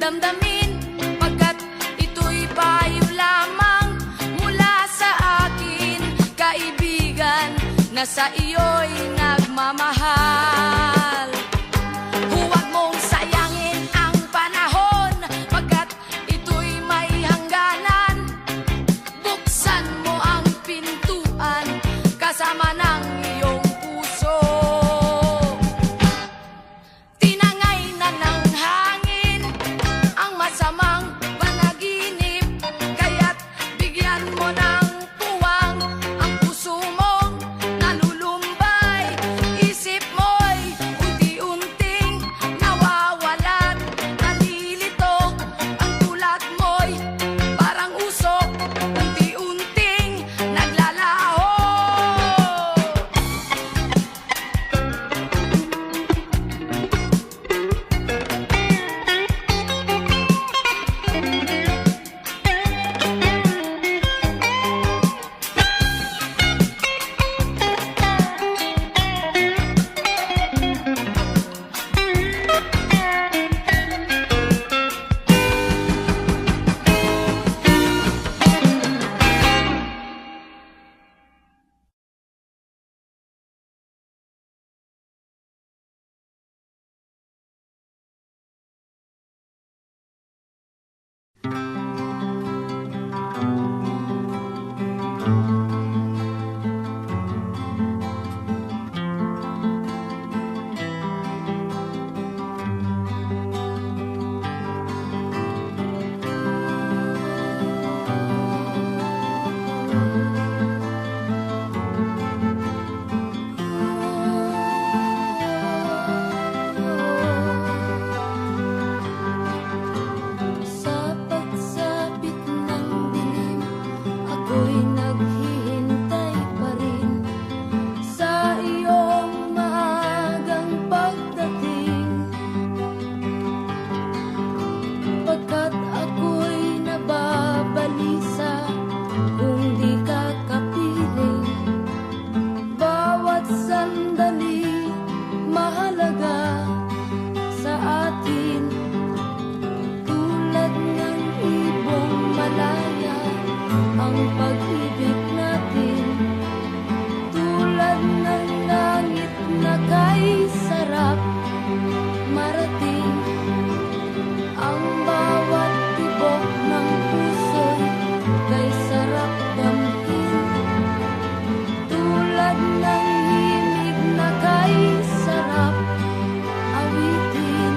damdamin, pagkat ito'y payo lamang mula sa akin, kaibigan na sa iyo'y nagmamahal. Huwag mong sayangin ang panahon, pagkat ito'y may hangganan. Buksan mo ang pintuan kasama ng iyong puso. Tinangay na ng hangin ang masamang panaginip, kaya't bigyan mo ng puwang ang puso mong nalulumbay. Isip mo'y unti-unting nawawalan, nalilito ang tulad mo'y parang usok, unti-unting naglalaho. Sa pagsapit ng dilim, ako'y naghihintay pa rin sa iyong maagang pagdating, pagkat ako'y nababalisa kung di ka kapiling. Bawat sandali mahalaga sa atin, tulad ng ibong malaya ang pag-ibig natin, tulad ng langit na kay sarap marating. Ang bawat tibok ng puso'y kay sarap damhin, tulad ng himig na kay sarap awitin.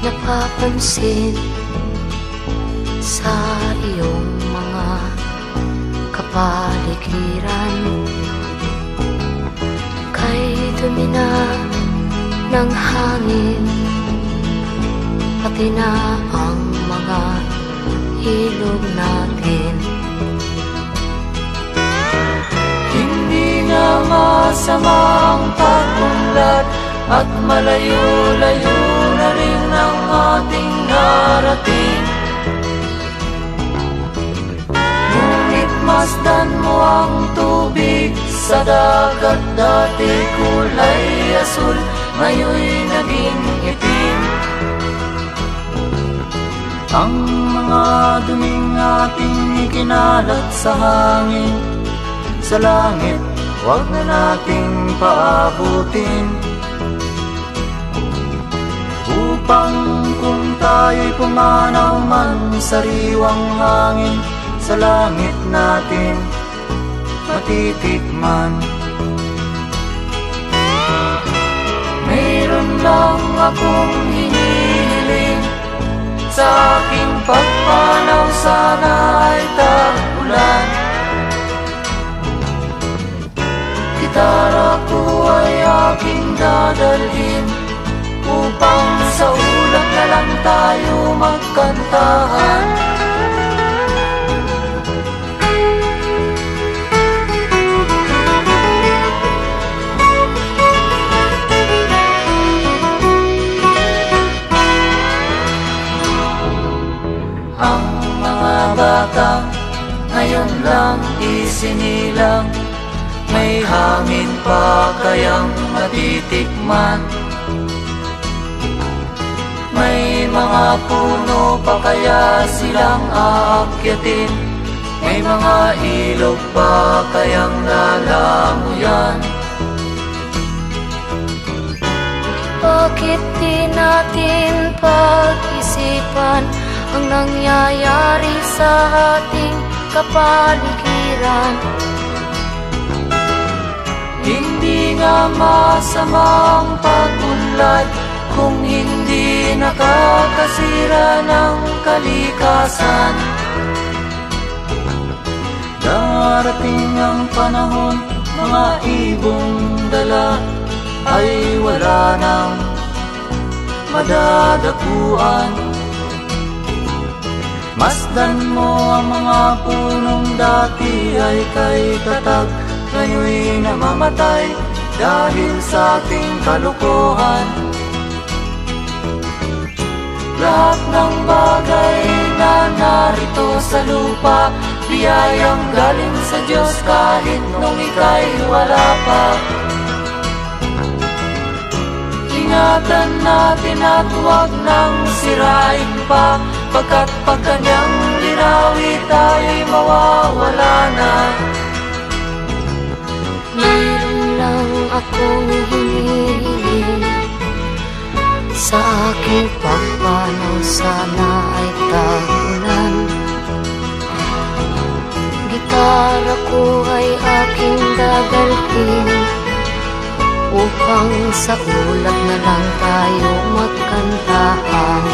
napapansin sa iyong mga kapaligiran. Kay dumi na ng hangin, pati na ang mga ilog natin. Hindi nga masama ang pag-unlad, at malayo-layo na rin ang ating narating. Ngunit masdan mo ang tubig sa dagat, dati kulay asul, ngayon'y naging itim. Ang mga duming ating ikinalat sa hangin, sa langit, huwag na nating paabutin. Upang kung tayo'y pumanaw man sa sariwang hangin, sa langit natin matitikman. Mayroon lang akong hinihiling, sa aking pagpanaw sana ay tag-ulan. Gitara ko ay aking dadalhin, upang sa ulap na lang tayo magkantahan. Ang mga batang ngayon lang isinilang, may hangin pa kayang matitikman. May mga puno pa kaya silang aakyatin, may mga ilog pa kayang lalanguyan. Bakit di natin pag-isipan ang nangyayari sa ating kapaligiran? Hindi nga masama ang pag-unlad, kung hindi nakakasira ng kalikasan. Darating ang panahon, mga ibong dala ay wala nang madadapuan. Masdan mo ang mga punong dati ay kay tatag, ngayon'y namamatay dahil sa ating kalokohan. Lahat ng bagay na narito sa lupa, biyayang galing sa Diyos kahit nung ika'y wala pa. Ingatan natin at huwag nang sirain pa, pagkat pag kanyang linawi tayo'y mawawala na. Mayroon lang akong hinihiling, sa aking pagpanaw sana ay tag-ulan. Gitara ko ay aking dadalhin, upang sa ulap na lang tayo magkantahan.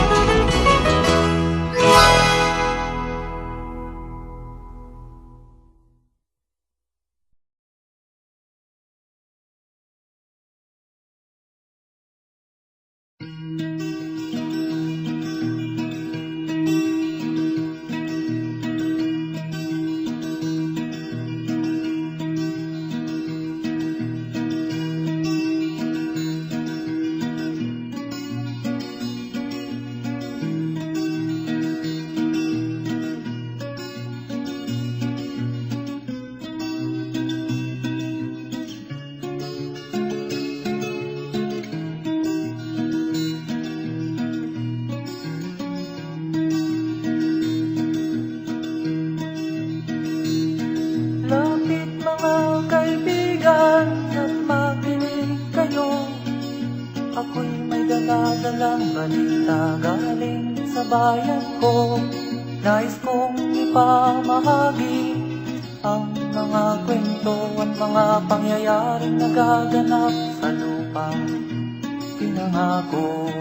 Daladalang balita galing sa bayan ko, nais kong ipamahagi ang mga kwento at mga pangyayaring nagaganap sa lupang pinangako.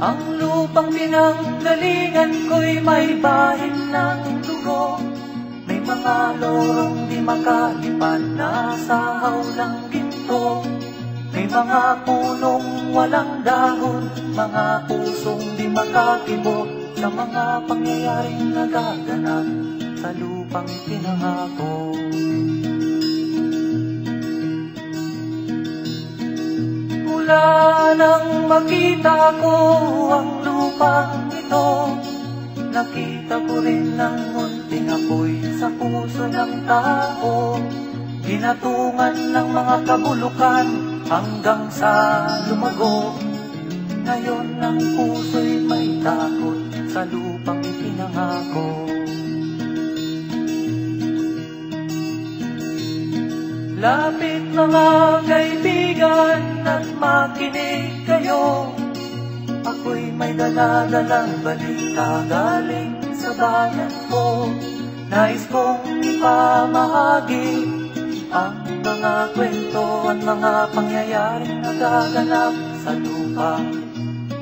Ang lupang pinanggalingan ko'y may bahin ng dugo. May mga lorong di makalipad na sa hawlang ginto. May mga punong walang dahon, mga pusong di makakibo sa mga pangyayaring nagaganap sa lupang pinangako. Mula nang makita ko ang lupang ito, nakita ko rin ang munting apoy sa puso ng tao. Ginatungan ng mga kabulukan hanggang sa lumago. Ngayon ang puso'y may takot sa lupang ipinangako. Lapit mga kaibigan at makinig kayo. Ako'y may dala-dalang balita galing sa bayan ko. Nais kong ipamahagi ang mga kwento at mga pangyayaring nagaganap sa lupang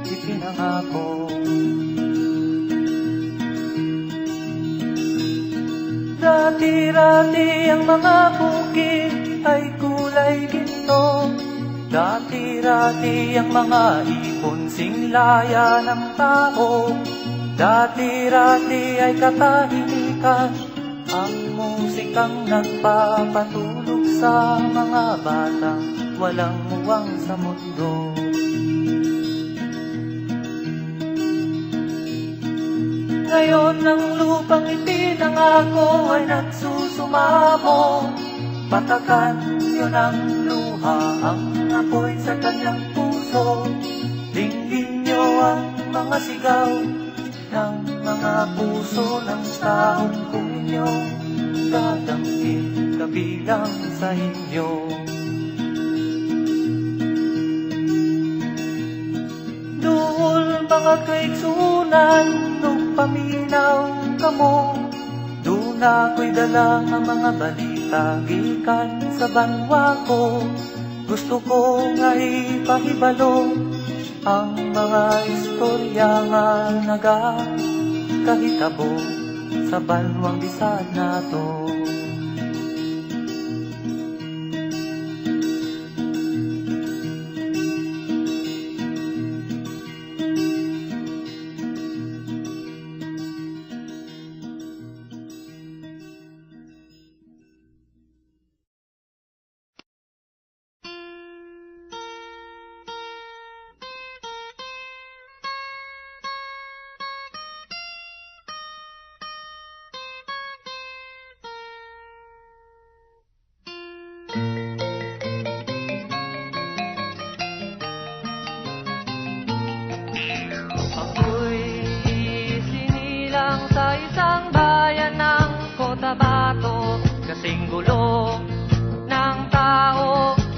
ipinangako. Dati-rati ang mga bukid ay kulay ginto. Dati-rati ang mga ibon singlaya ng tao. Dati-rati ay katahimikan ang musikang nagpapatulog sa mga batang walang muwang sa mundo. Ngayon ang lupang ipinangako ay nagsusumamo. Patakan yun ang luha, ang apoy sa kanyang puso. Dinggin nyo ang mga sigaw ng mga puso ng taong kung inyong dadamhin kabilang sa inyo. Duhol mga kaigsunan, nung paminaw kamo, doon ako'y dala ang mga balita gikan sa banwa ko. Gusto ko nga ipahibalo ang mga istorya nga nagakahitabo sa banwang bisag nato.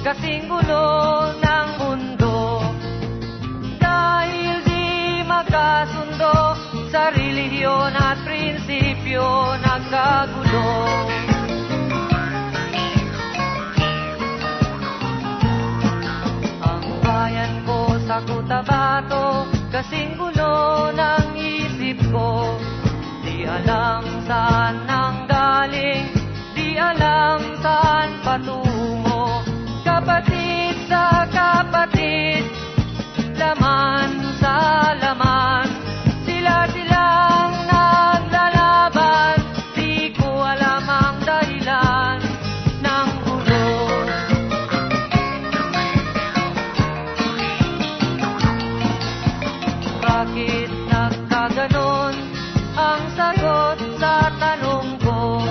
kasing gulo ng mundo. Dahil di magkasundo sa relihiyon at prinsipyo nagkagulo. Ang bayan ko sa Cotabato, kasing gulo ng isip ko. Di alam saan nanggaling, di alam saan patungo. Kapatid sa kapatid, laman sa laman, sila-silang naglalaban. Di ko alam ang dahilan ng gulo. Bakit nagkaganon? Ang sagot sa tanong ko.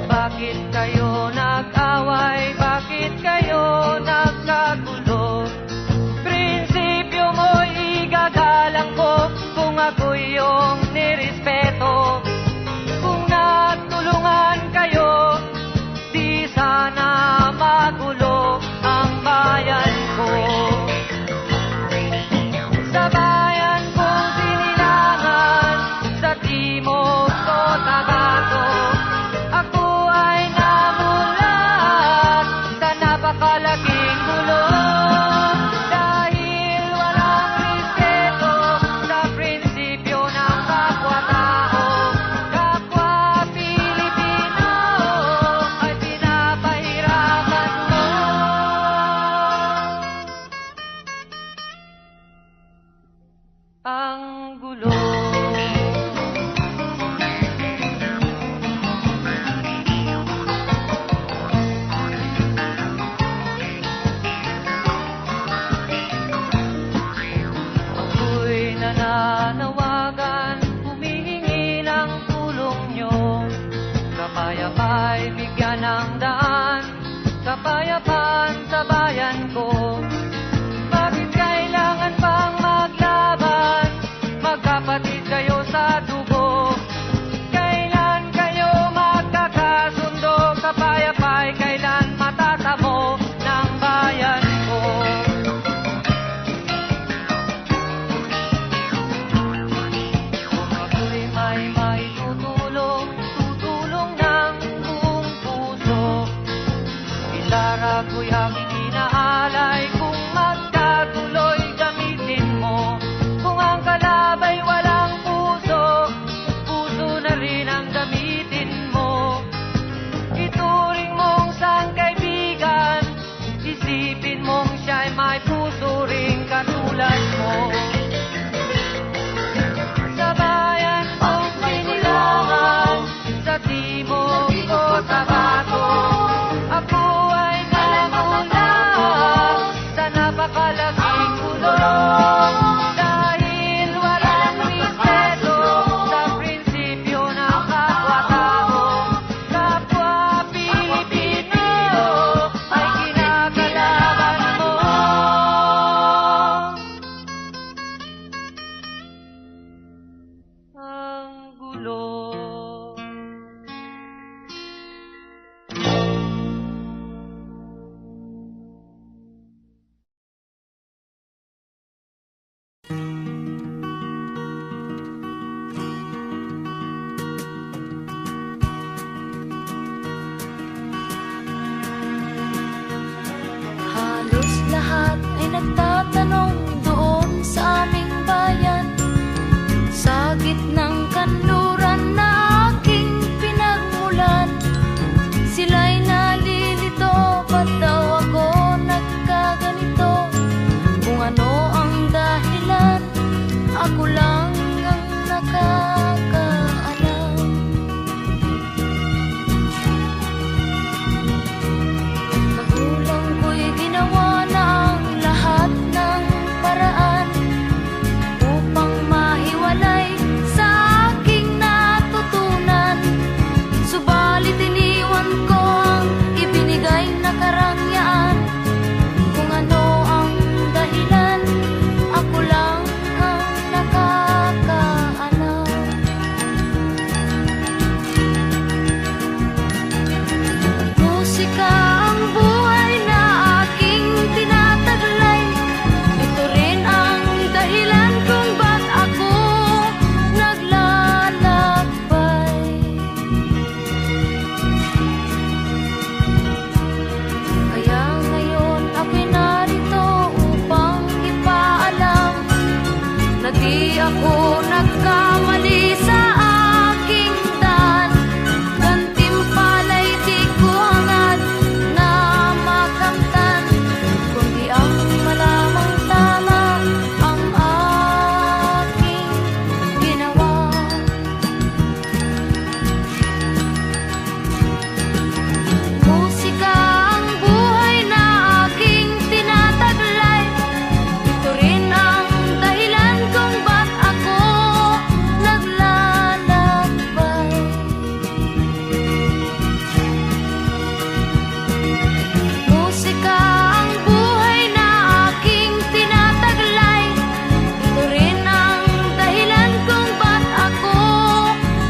Bakit kayo nag-away? Bakit kayo nagkagulo? Prinsipyo mo'y igagalang ko kung ako'y iyong nirespeto. Kung natulungan kayo, di sana magulo ang bayan ko. Sa bayan kong sinilangan, sa Timog Cotabato, ako ay namulat sa napakalaking gulo. Dahil walang respeto sa bayan ko. Bakit kailangan pang maglaban? Magkapatid kayo sa dugo. Kailan kayo magkakasundo? Kapayapay, kailan matatamo ng bayan ko? Kung ako'y may maitutulong, tutulong ng buong puso. Gitara ko'y aking inaalay, kung magkatuloy gamitin mo. Kung ang kalabay walang puso, puso na rin ang gamitin mo. Ituring mong sang kaibigan, isipin mong siya'y may puso ring katulad mo. Sa bayan kong sinilangan, sa timog o sa bato, ako ay namulat sa napakalaking gulong. Dahil walang respeto sa prinsipyo ng kapwa-tao, kapwa Pilipino ay kinakalaban mo. Ang gulo. Halos lahat ay nagtatanong doon sa aming bayan, sa gitnang kanluran na aking pinagmulan. Sila'y nalilito, ba't daw ako nagkaganito? Kung ano ang dahilan, ako lang ang nakakaalam. Magulang ko'y ginawa na ang lahat ng paraan upang mahiwalay sa aking natutunan. Subalit iniwan ko ang ibinigay na karangyaan. Kung ano ang dahilan, ako lang ang nakakaalam. Musika ang buhay na aking tinataglay. Ito rin ang dahilan kung ba't ako naglalakbay. Kaya ngayon ako'y narito upang ipaalam na di ako nagkamali sa aking daan. Gantimpala'y di ko hangad na makamtan, kundi ang malamang tama ang aking ginawa. Musika ang buhay na aking tinataglay. Ito rin ang dahilan kung ba't ako naglalakbay. Musika ang buhay na aking tinataglay. Ito rin ang dahilan kung ba't ako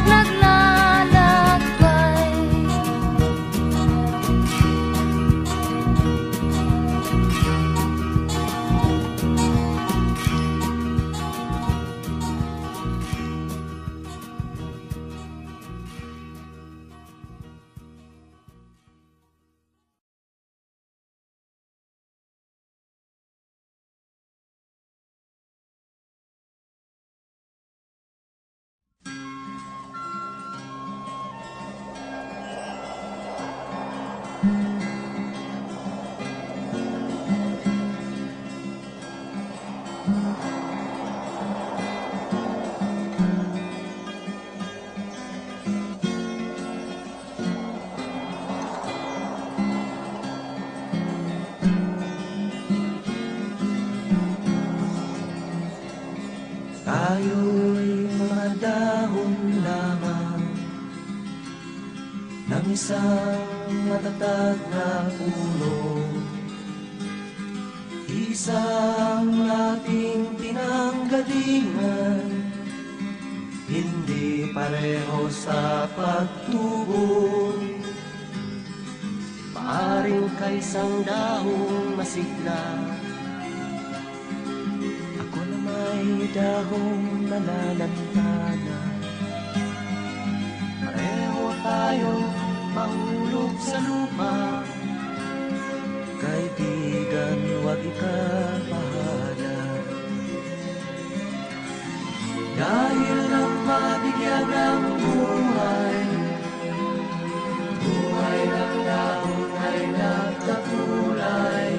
naglalakbay. Tayo'y mga dahon lamang ng isang matatag na puno. Isang ating pinanggalingan, hindi pareho sa pagtubo. Maaring kaisang dahong masigla, ako na may dahong nalalantana. Pareho tayong mahulog sa lupa, kaibigan, huwag ikabahala. Dahil lang mabigyan ng buhay, buhay ng dahon ay nagkakulay.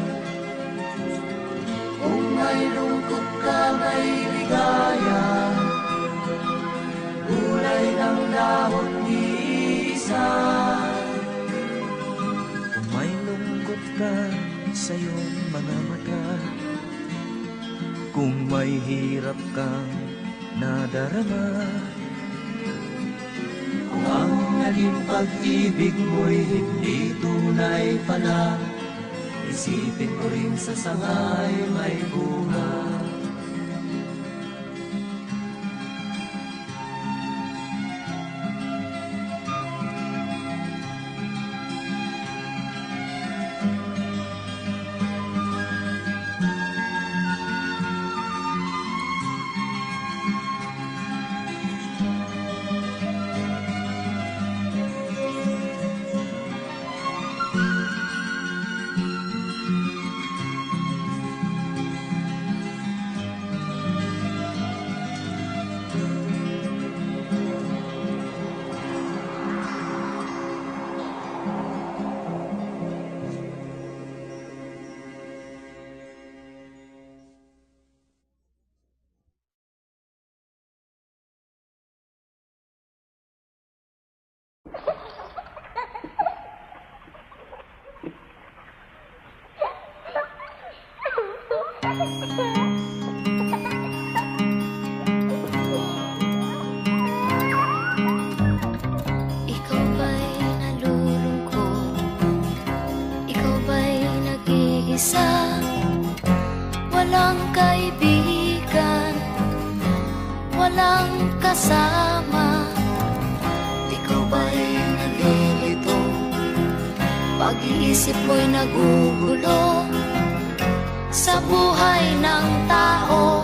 Kung may lungkot ka, may ligaya, kulay ng dahon di isa. Kung may lungkot ka sa iyong mga mata, kung may hirap kang nadarama, kung ang naging pag-ibig mo'y hindi tunay pala, isipin mo rin sa sangay may bunga. Ikaw ba'y nalulungkot? Ikaw ba'y nag-iisa? Walang kaibigan, walang kasama. Ikaw ba'y nalilito? Pag-iisip mo'y nagugulo sa buhay ng tao,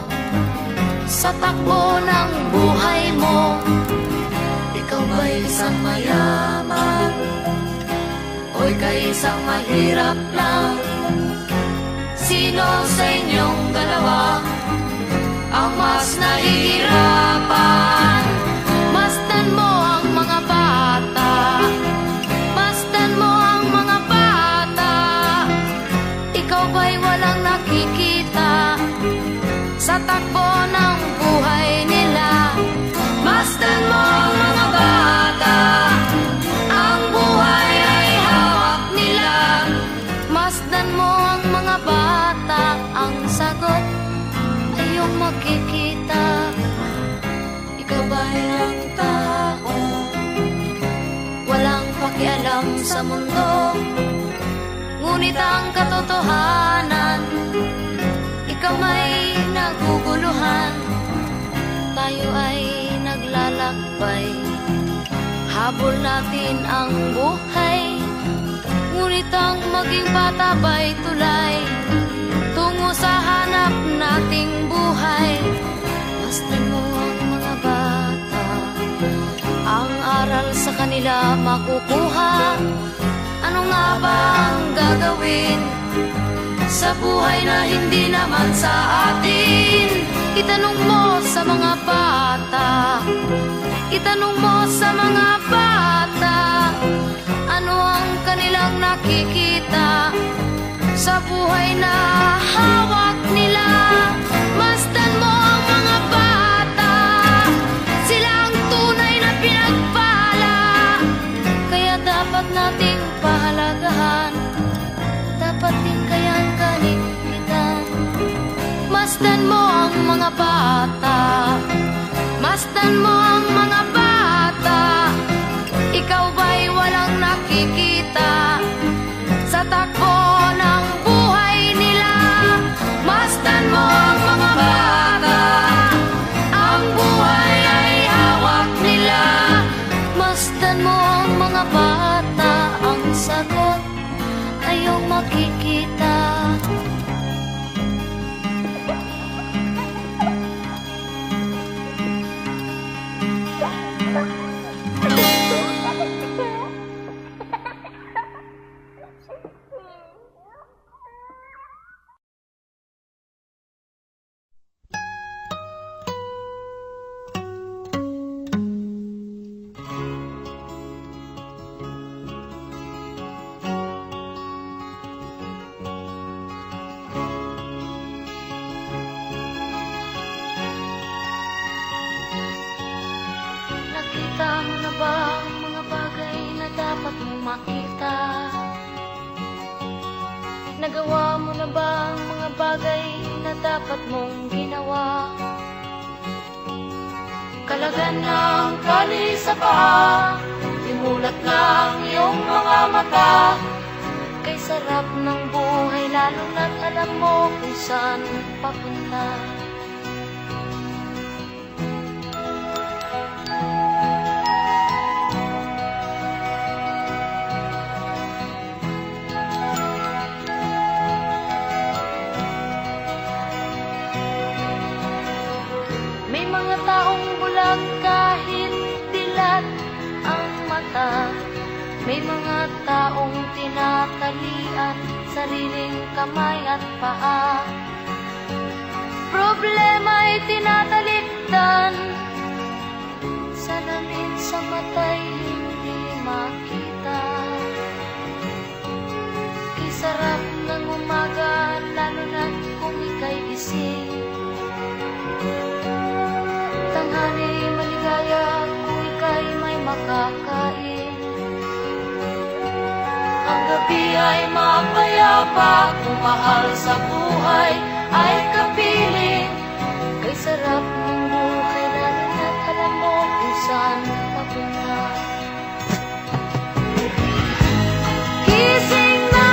sa takbo ng buhay mo. Ikaw ba'y isang mayaman o ika'y isang mahirap lang? Sino sa inyong dalawa ang mas nahihirapan? Masdan mo ang mga bata, masdan mo ang mga bata. Ikaw ba'y walang nakikita sa takbo ng buhay nila? Masdan mo ang mga bata, ang buhay ay hawak nila. Masdan mo ang mga bata, ang sagot ay iyong makikita. Ikaw ba'y ang tao, walang pakialam sa mundo, ngunit ang katotohanan, ikaw may naguguluhan. Tayo ay naglalakbay, habol natin ang buhay, ngunit ang maging bata ba'y tulay tungo sa hanap nating buhay. Masdan mo ang mga bata, ang aral sa kanila makukuha. Ano nga ba ang gagawin sa buhay na hindi naman sa atin? Itanong mo sa mga bata, itanong mo sa mga bata, ano ang kanilang nakikita sa buhay na hawak nila. Masdan mo ang mga bata, sila ang tunay na pinagpala, kaya dapat nating pahalagahan, dapat din kayang kaligpitan. Masdan mo ang mga bata, masdan mo ang mga bata. Ikaw ba'y walang nakikita sa takbo ng buhay nila? dapat mong makita. Nagawa mo na ba ang mga bagay na dapat mong ginawa? Kalagan ng tali sa paa, imulat ng iyong mga mata. Kay sarap ng buhay lalo na't alam mo kung saan papunta. May mga taong bulag kahit dilat ang mata. May mga taong tinatalian sariling kamay at paa. Problema'y tinatalikdan, salamin sa mata'y hindi makita. Kay sarap ng umaga lalo na't kung ika'y gising. Tanghali maligaya kung ika'y may makakain. Ang gabi ay mapayapa kung mahal sa buhay ay kapiling. Kay sarap ng buhay lalo na't alam mo kung saan papunta. Gising na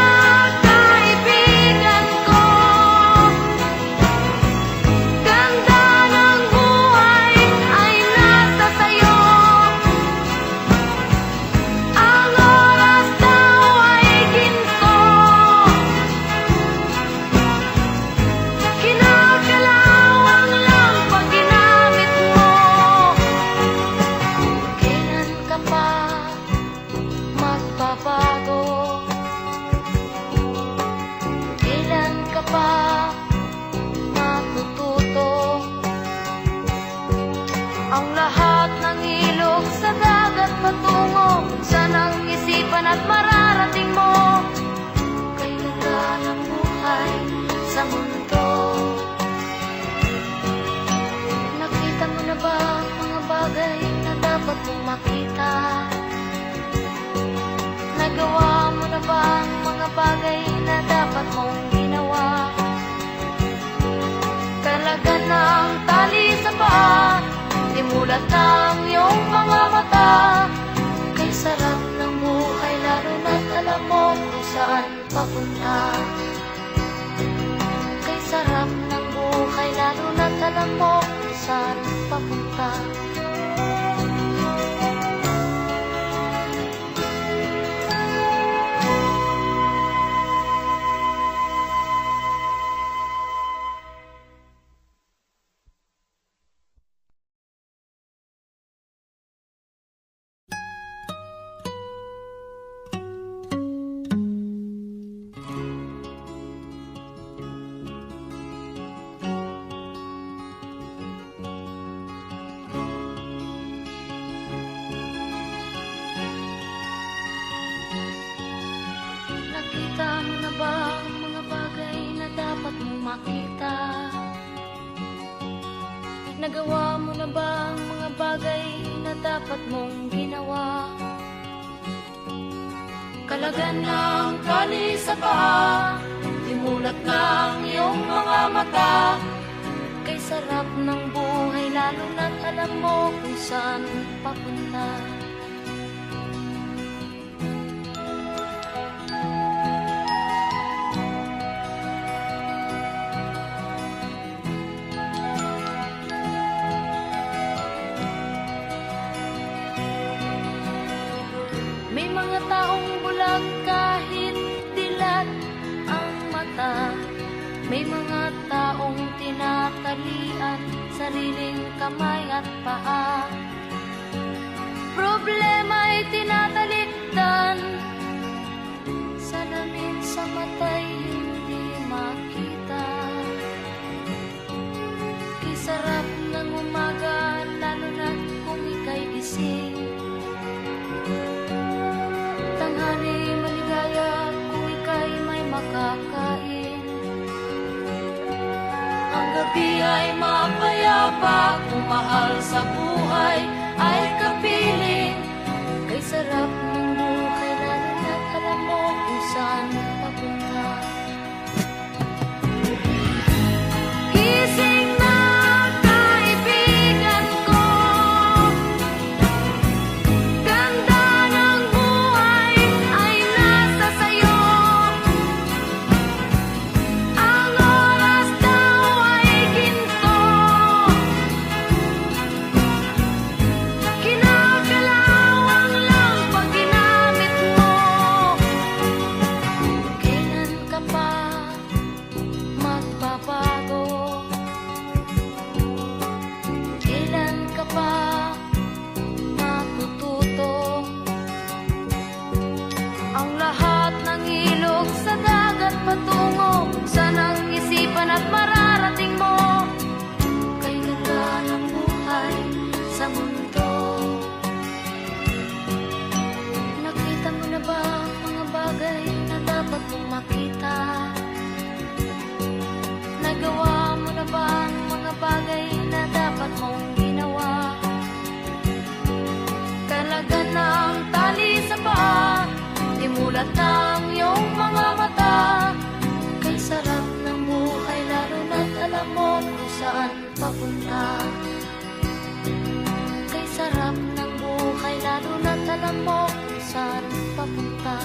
kaibigan ko, ganda ng buhay ay nasa sayo. Ang oras daw ay ginto, kinakalawang lang pag ginamit mo. Kailan ka pa magbabago? Kailan ka pa matututo? Ang lahat ng ilog sa dagat patungo saan ang isipan at mararating mo. Kay ganda ng buhay sa mundo. Nakita mo na ba ang mga bagay na dapat mong makita? Nagawa mo na ba ang mga bagay na dapat mong ginawa? Kalagan ng tali sa paa, imulat ng iyong mga mata. Kay sarap ng buhay lalo na't alam mo kung saan papunta. Kay sarap ng buhay lalo na't alam mo kung saan papunta. Nakita mo na ba ang mga bagay na dapat mong makita? Nagawa mo na ba ang mga bagay na dapat mong ginawa? Kalagan ng tali sa paa, imulat ng iyong mga mata. Kay sarap ng buhay lalo na't alam mo kung saan papunta. May mga taong bulag kahit dilat ang mata. May mga taong tinatalian sariling kamay at paa. Problema'y tinatalikdan, salamin sa mata'y hindi makita. Kay sarap ng umaga lalo na't kung ika'y gising. Tanghali maligaya kung ika'y may makakain. Ang gabi ay mapayapa kung mahal sa buhay ay kapiling. Kay sarap ng buhay alam mo kung saan papunta. Kay sarap ng buhay, lalo na't alam mo kung saan papunta.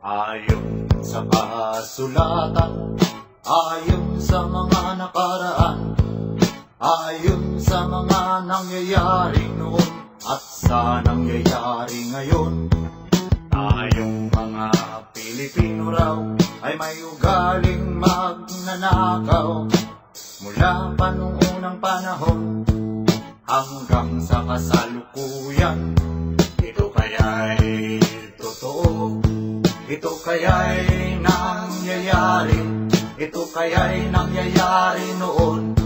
Ayon sa kasulatan, ayon sa mga nakaraan, ayon sa mga nangyayari noon at sa nangyayari ngayon, tayong mga Pilipino raw ay may ugaling magnanakaw mula pa noong unang panahon hanggang sa kasalukuyan. Ito kaya'y totoo, ito kaya'y nangyayari, ito kaya'y nangyayari noon,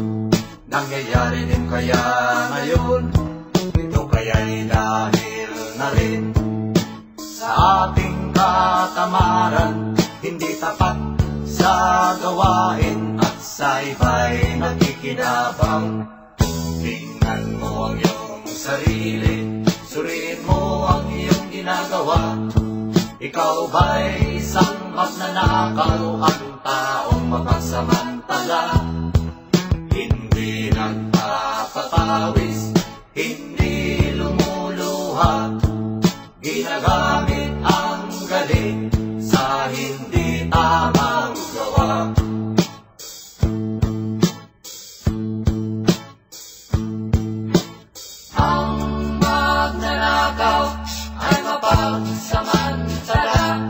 nangyayari din kaya ngayon. Ito kaya'y dahil na rin sa ating katamaran, hindi tapat sa gawain at sa iba'y nakikinabang. Tingnan mo ang iyong sarili, suriin mo ang iyong ginagawa. Ikaw ba'y isang magnanakaw, ang taong mapagsamantala? Hindi nagpapapawis, hindi lumuluha, ginagamit ang galing sa hindi tamang gawa. Ang magnanakaw ay mapagsamantala,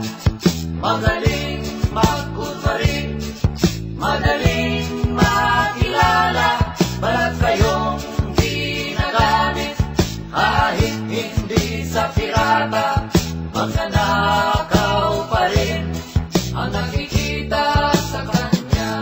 magaling magkunwari, madaling makilala, balat kayong ginagamit kahit hindi sa pirata. Magnanakaw pa rin ang nakikita sa kanya.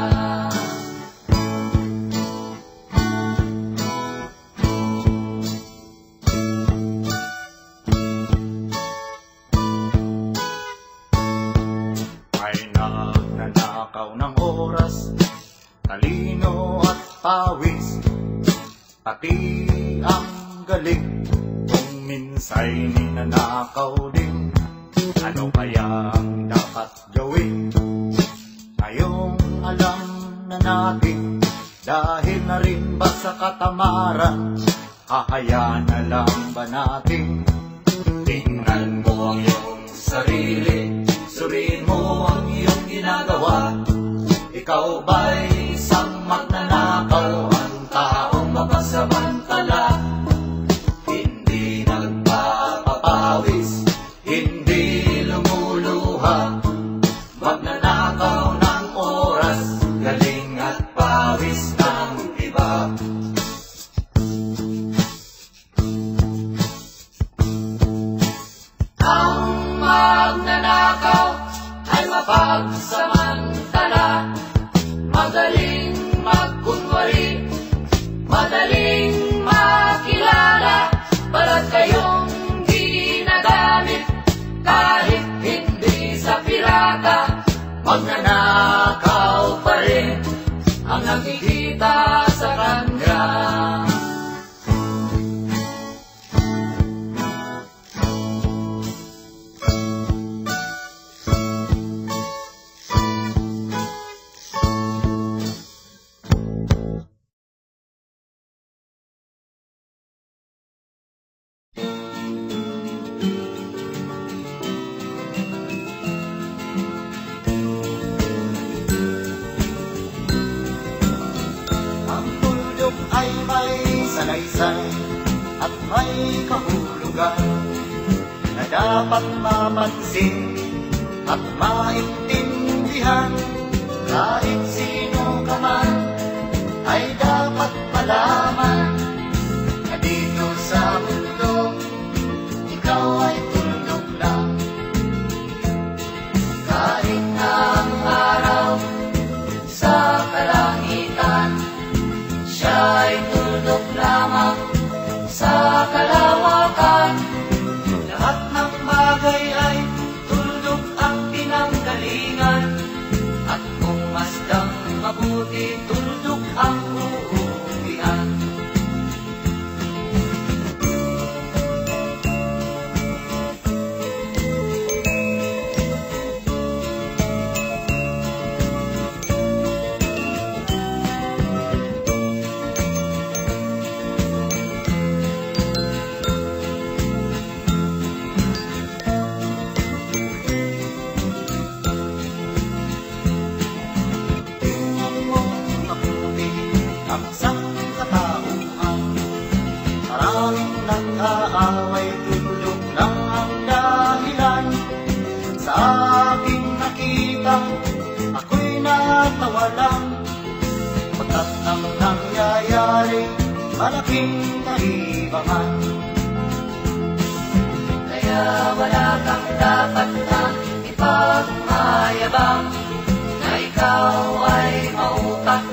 May nagnanakaw ng oras, talino at pawis, pati ang galing, kung minsa'y ninanakaw din. Ano kaya ang dapat gawin? Ngayong alam na natin, dahil na rin ba sa katamaran, hahayaan na lang ba natin? Tingnan mo ang iyong sarili, suriin mo ang iyong ginagawa. Ikaw ba'y isang magnanakaw, ang taong mapagsamantala? Hindi nagpapapawis, hindi lumuluha, magnanakaw ng oras, galing at pawis ng iba. Ang magnanakaw ay mapagsamantala, magaling magkunwari, madaling makilala, balat kayong ginagamit kahit hindi sa pirata. Magnanakaw pa rin ang nakikita sa kanya. Ay may salaysay at may kahulugan na dapat mapansin at maintindihan. Kahit sino ka man ay dapat malaman na dito sa mundo kalawakan. Lahat ng bagay ay tuldok ang pinanggalingan. At kung masdang mabuti, tuldok ang uuwian. Tingnan mo mabuti ang sangkatauhan. Maraming nag-aaway, tuldok lang ang dahilan. Sa aking nakita, ako'y natawa lang. Pagkat ang nangyayari, malaking kaibangan. Kaya wala kang dapat na ipagmayabang, na ikaw ay mautak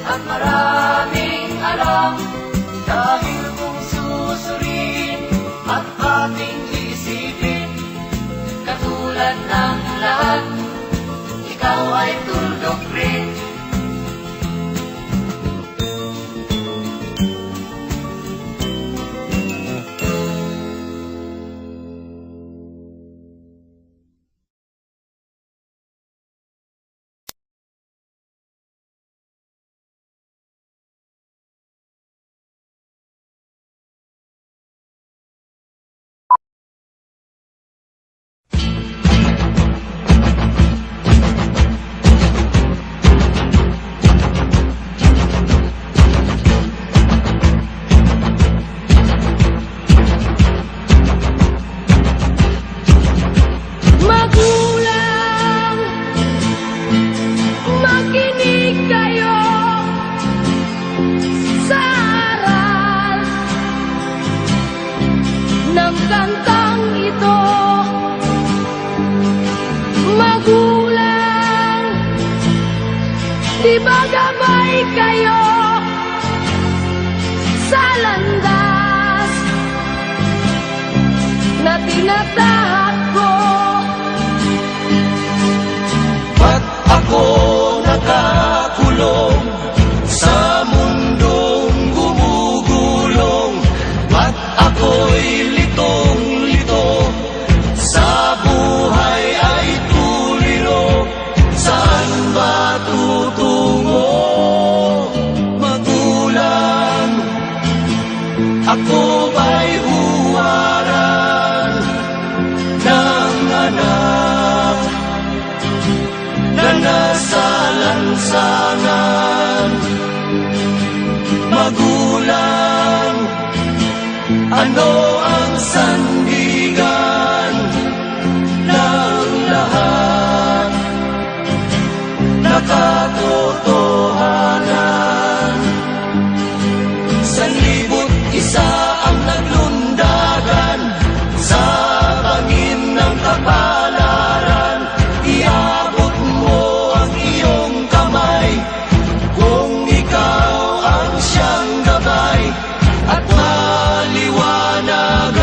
at maraming alam. Dahil kung susuriin at ating isipin, Katulad ng lahat, ikaw ay tuldok rin. Magulang, makinig kayo sa aral ng kantang ito. Magulang, di ba gabay kayo sa landas na tinatahak ko? Ba't ako nakakulong sa mundong gumugulong? Ba't ako'y litong-lito sa buhay ay tuliro? Saan ba tutungo? Magulang, ako ba'y huwaran ng anak na nasa lansangan? Magulang, ano ang sandigan ng lahat na katotohanan? Sanlibot isa ang naglundagan sa bangin ng kapalaran. Iabot mo ang iyong kamay kung ikaw ang siyang gabay at maliwanag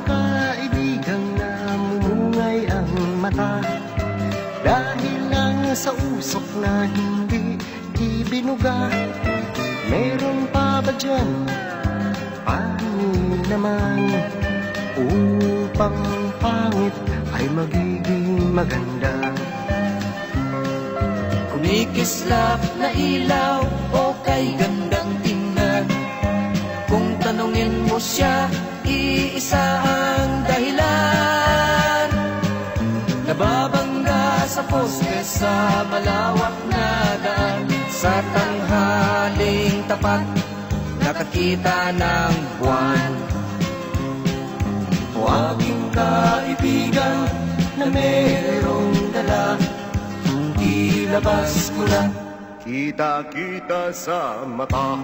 kaibigang namumungay ang mata dahil lang sa usok na hindi ibinuga. Meron pa ba dyan? Paano naman upang pangit ay magiging maganda? Kumikislap na ilaw o kay gandang tingnan. Kung tanungin mo siya, iisa ang dahilan. Nababangga sa poste sa malawak na daan. Sa tanghaling tapat, nakakita ng buwan. O aking kaibigan na merong dala, ilabas mo na. Kita-kita sa mata.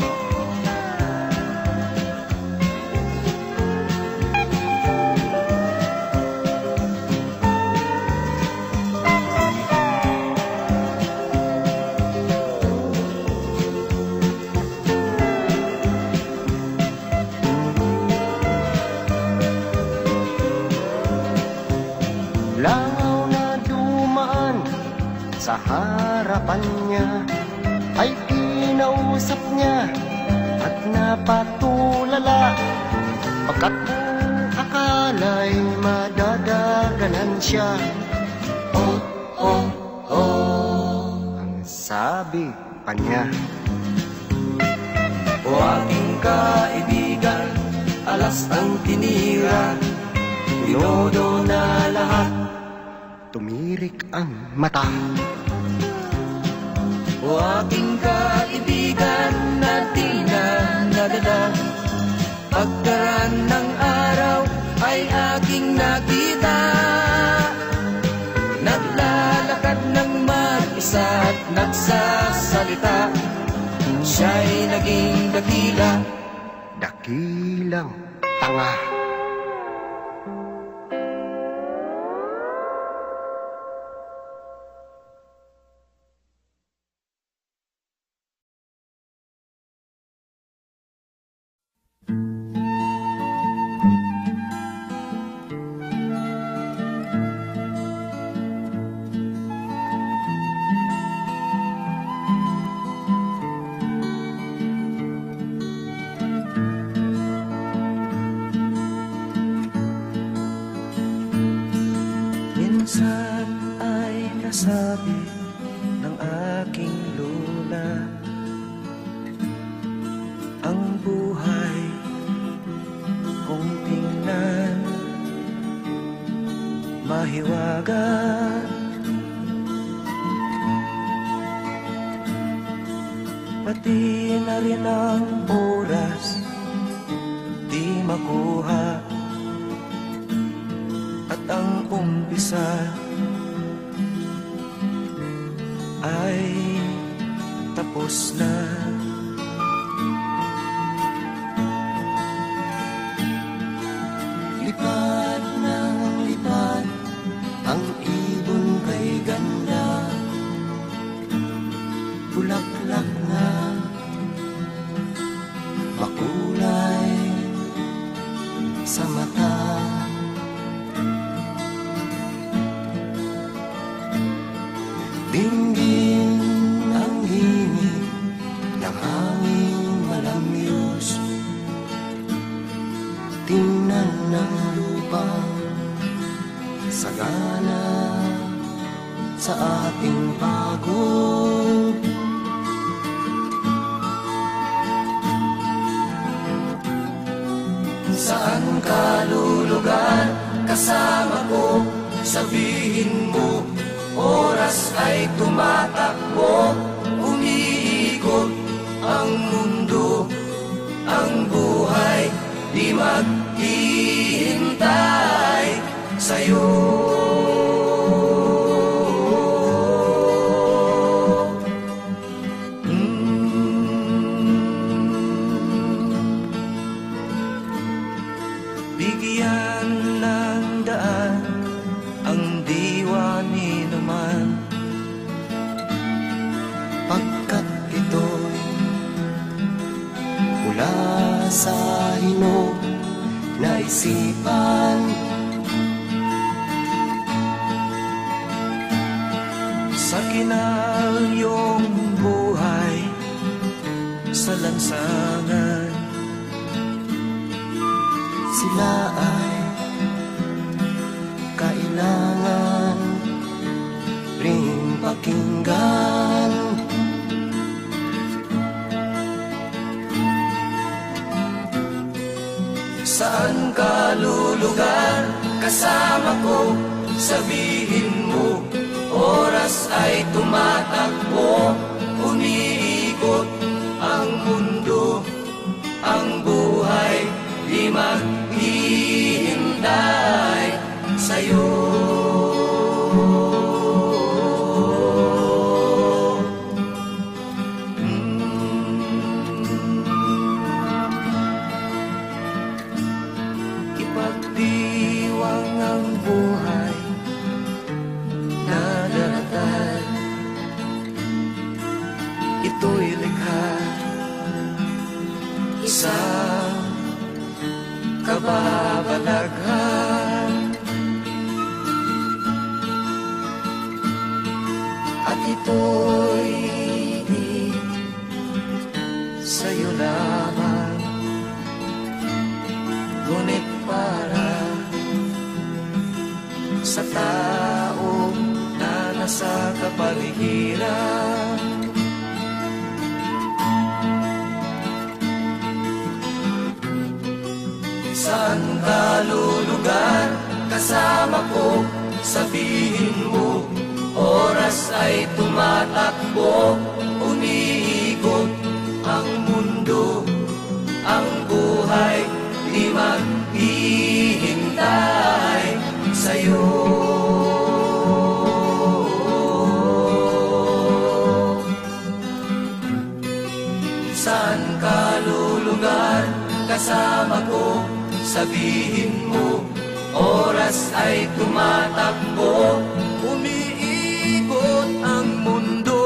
Langaw na dumaan sa harapan niya ay kinausap niya at napatulala. Pagkat akala'y madadaganan siya. Oh, oh, oh, ang sabi pa niya. O aking kaibigan, alas ang tinira, tinodo na lahat. Tumirik ang mata. O aking kaibigan na di na nadala, pagkaraan ng araw ay aking nakita. Naglalakad ng mag-isa at nagsasalita. Siya'y naging dakila. Dakilang tanga. Minsan ay nasabi ng aking lola, ang buhay kung tingnan mahiwaga. Pati na rin ang oras di makuha, at ang umpisa ay tapos na. Lipad ng lipad ang ibon kay ganda. Bulaklak na makulay sa mata. Dinggin ang hingin ng hangin malamyos. Tingnan ng lupa sagana sa ating pagod. Saan ka lulugar kasama ko? Sabihin mo, oras ay tumatakbo. Umiikot ang mundo, ang buhay di maghihintay sa'yo. Bigyan ng daan ang diwa ni naman, lansangan. Sila ay kailangan ring pakinggan. Saan ka lulugar? Kasama ko, sabihin mo. Oras ay tumatakbo, umiikot ang mundo. Ang buhay di maghihintay sa'yo. Ipagdiwang ang buhay na daratan. Ito'y likha isang kababalaghan, at ito'y di sa'yo lamang, ngunit para sa tao na nasa kapaligiran. Saan ka lulugar? Kasama ko, sabihin mo. Oras ay tumatakbo, umiikot ang mundo. Ang buhay di maghihintay sa'yo. Saan ka lulugar? Kasama ko, sabihin mo. Oras ay tumatakbo, umiikot ang mundo.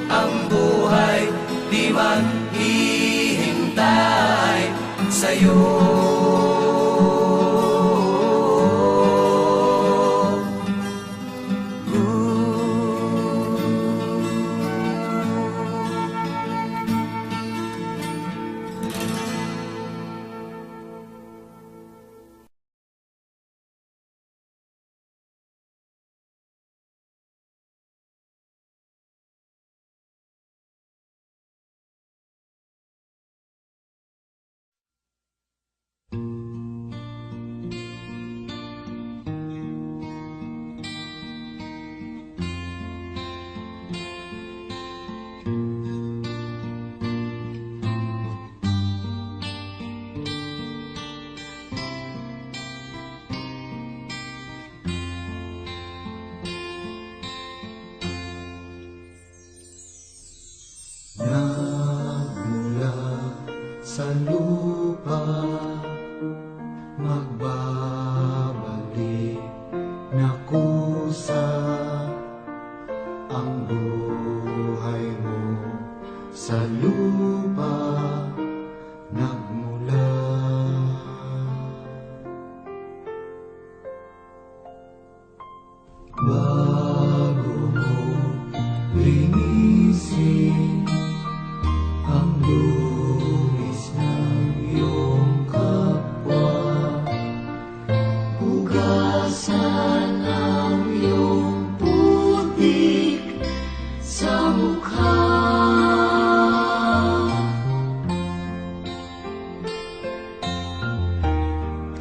Ang buhay di maghihintay sa'yo. Nagmula sa lupa, magbabalik na kusa ang buhay mo sa lupa. Nagmula bago mo linisin ang lunis ng iyong kapwa, hugasan ang iyong putik sa mukha.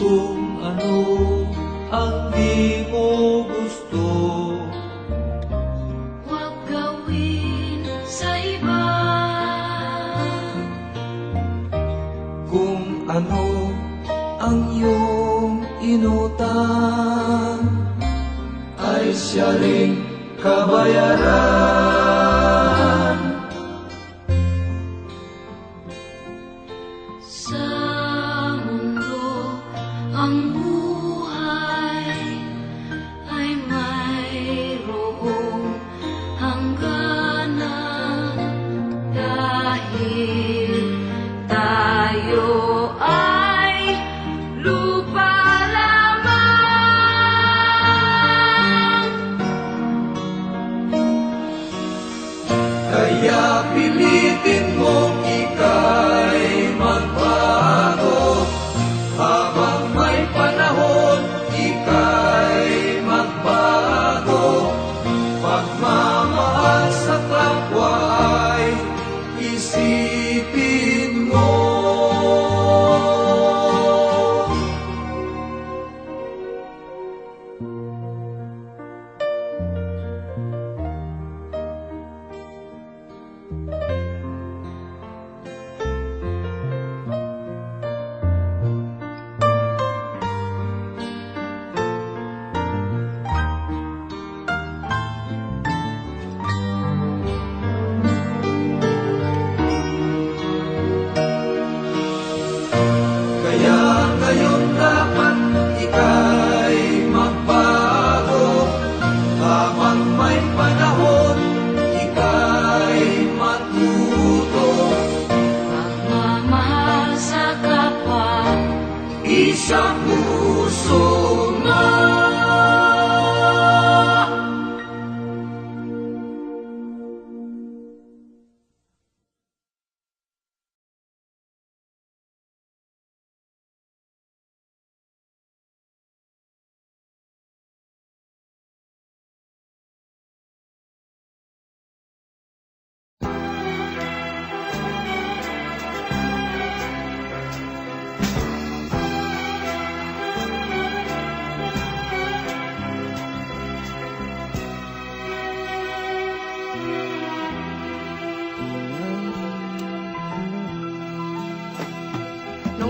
Kung ano ang di mo gusto, Huwag gawin sa iba. kung ano ang iyong inutang, ay siya ring kabayaran. Sa mundo ang buhay ay mayroong hangganan, dahil tayo ay lupa lamang.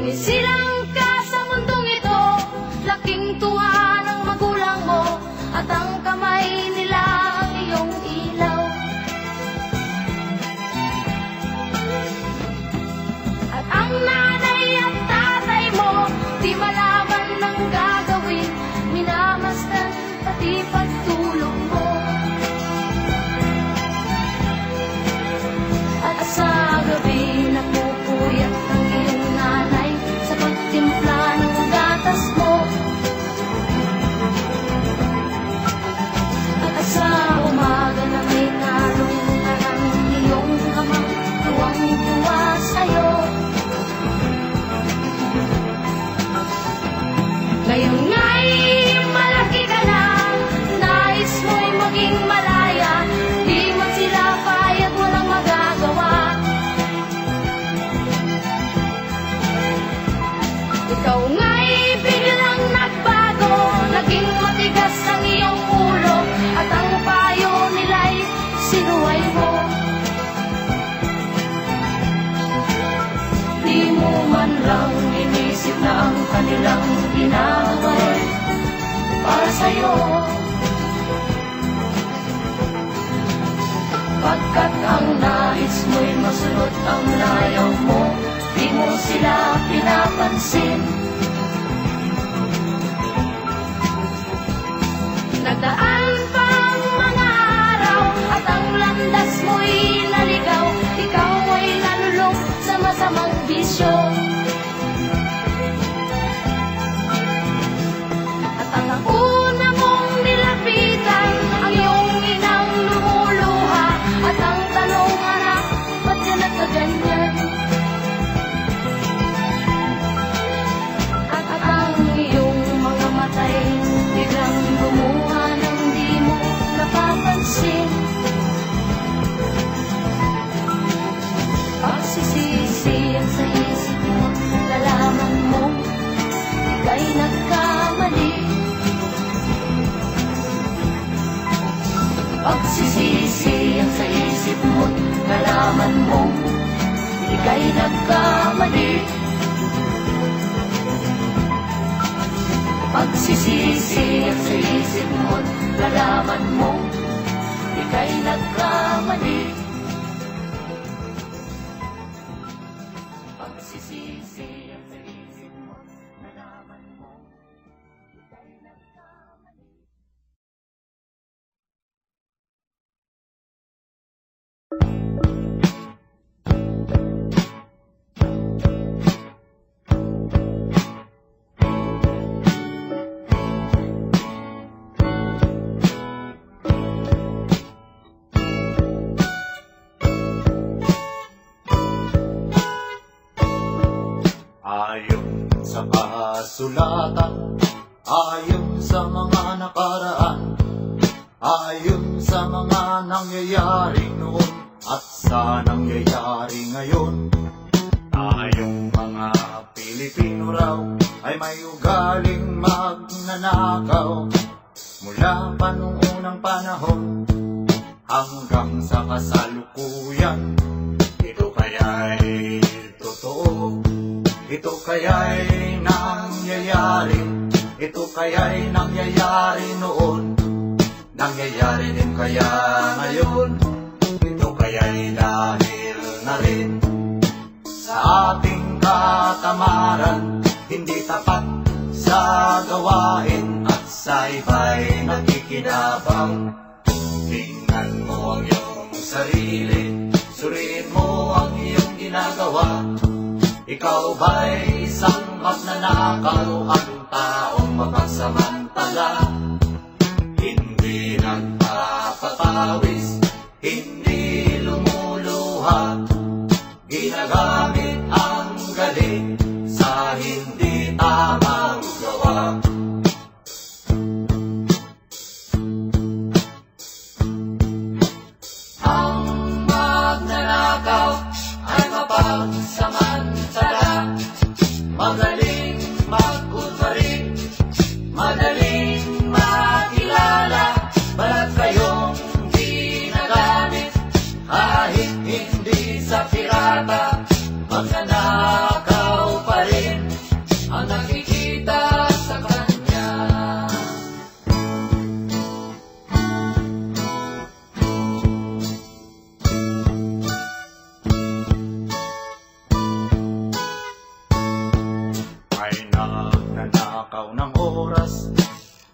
Sumisilang ka sa mundong ito, laking tuwa ng magulang mo, at ang kamay nila ang iyong ilaw. At ang nanay at tatay mo, di malaman ng gagawin, minamasdan pati pagtulog mo. At sa gabi napupuyat ang iyong nanay sa pagtimpla ng gatas mo. At sa umaga na may kalungkan ang iyong amang tuwang-tuwa sa'yo. Ngayon nga'y malaki ka na, nais mo'y maging malaya, di man sila payag, walang magagawa. Ikaw nga'y biglang nagbago, naging matigas ang iyong ulo, at ang payo nila'y sinuway mo. Di mo man lang inisip na ang kanilang ginagawa'y para sa'yo. Pagkat ang nais mo'y masunod ang layaw mo, di mo sila pinapansin. Nagdaan pa ang mga araw, at ang landas mo'y naligaw, ikaw ay nalulong sa masamang bisyo. At ang una mong nilapitan, ang iyong inang lumuluha, at ang tanong, anak, ba't ka nagkaganyan? At ang iyong mga matay biglang lumuha nang di mo napapansin. Pagsisisi ang sa isip mo, nalaman mo ika'y nagkamali. Pagsisisi ang sa isip mo, nalaman mo ika'y nagkamali. Pagsisisi ang sa isip mo, nalaman mo ika'y nagkamali. Pagsisisi ang sa isip mo, nalaman mo ika'y nagkamali. Ayon sa kasulatan, ayon sa mga nakaraan, ayon sa mga nangyayari noon at sa nangyayari ngayon, tayong mga Pilipino raw ay may ugaling magnanakaw. Mula pa nung unang panahon hanggang sa kasalukuyan, ito kaya'y totoo. Ito kaya'y nangyayari, ito kaya'y nangyayari noon, nangyayari din kaya ngayon. Ito kaya'y dahil na rin sa ating katamaran, hindi tapat sa gawain at sa iba'y nakikinabang. Tingnan mo ang iyong sarili, suriin mo ang iyong ginagawa. Ikaw ba'y isang magnanakaw, ang taong mapagsamantala? Hindi nagpapatawis, hindi lumuluha, ginagamit ang galing sa hindi tamang gawa. Ang magnanakaw ay mapagsamantala, magaling magkunwari, madaling makilala, balat kayong ginagamit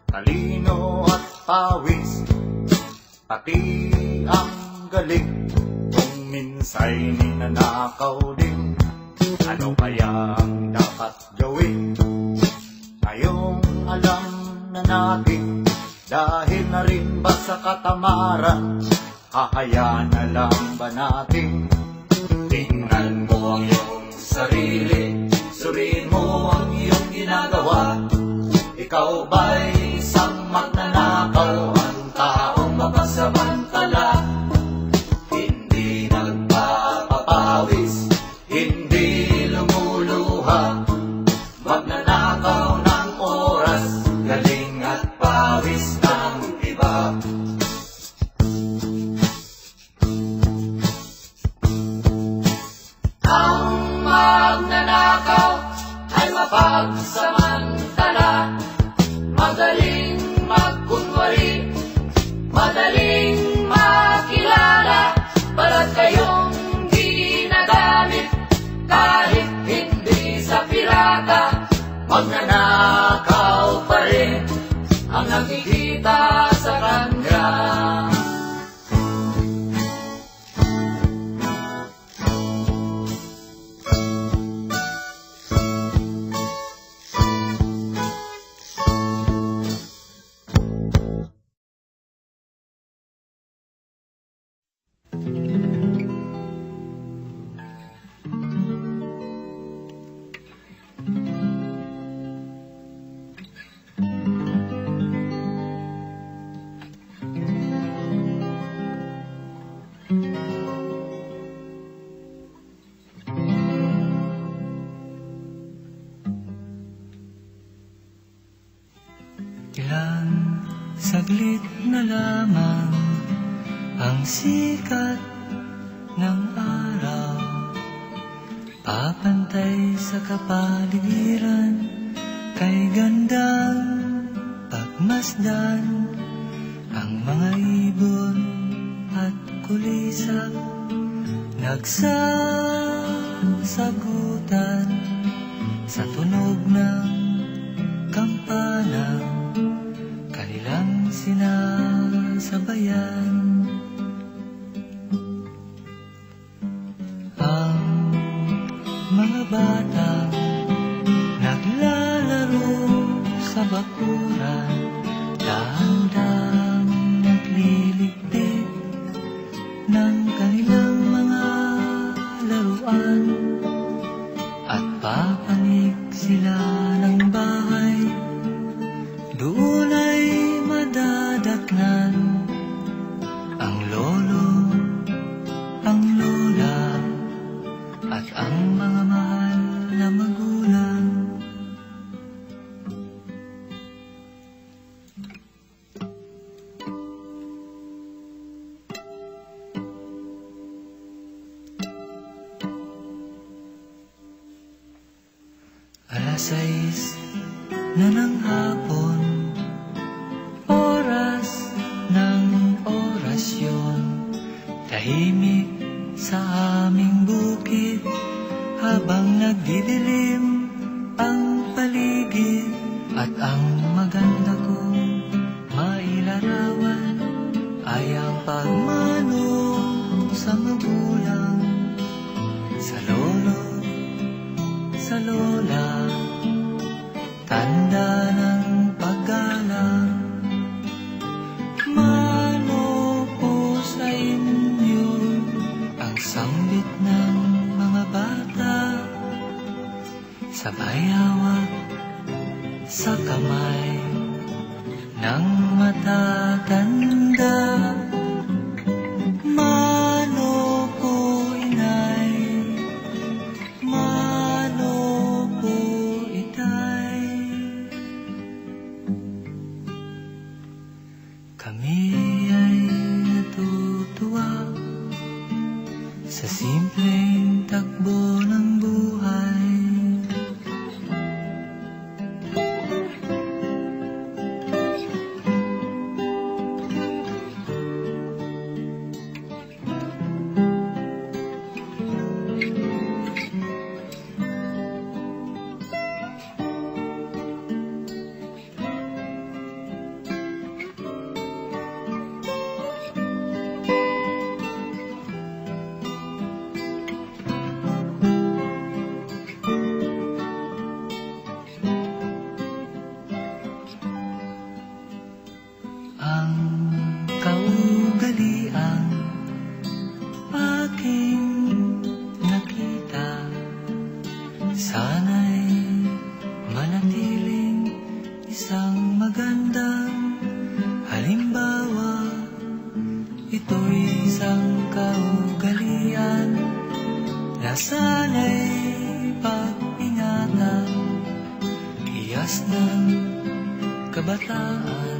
talino at pawis, pati ang galing. Kung minsa'y ninanakaw din, ano kaya ang dapat gawin? Ngayong alam na natin, dahil na rin ba sa katamaran, hahayaan na lang ba natin? Tingnan mo ang iyong sarili, suriin mo ang iyong ginagawa. Ikaw ba'y isang magnanakaw, ang taong mapasamantala? Hindi nagpapapawis, hindi lumuluha, magnanakaw ng oras, galing at pawis ng iba. Ang magnanakaw ay mapagsamantala, magaling magkunwari, madaling makilala, balat kayong ginagamit kahit hindi sa pirata. Magnanakaw pa rin ang nakikita sa kanya. Ilang saglit na lamang ang sikat ng araw, papantay sa kapaligiran, kay gandang pagmasdan. Ang mga ibon at kulisap nagsasagutan sa tunog ng kampana, kanilang sinasabayan. Ang mga batang naglalaro sa bakuran, dahan-dahang nagliligpit ng kanilang mga laruan, at papanig sila ng bahay. Doon ay madadatnan ang lolo, ang lola, at ang mga mahal na magulang. Alas 6 na ng hapon, oras ng orasyon, tahimik sa aming bukid, habang nagdidilim ang paligid, at ang maganda kong mailarawan ay ang pagmano sa magulang, sa lolo, sa lola, tanda ng paggalang. Mano po sa inyo ang sambit ng mga bata, sabay hawak sa kamay ng matatanda. Mano po inay, mano po itay, kami ay natutuwa sa simpleng takbo ng buhay. ugaliang aking nakita. Sana'y manatiling isang magandang halimbawa. Ito'y isang kaugalian na sana'y pag-ingatan, iyas ng kabataan,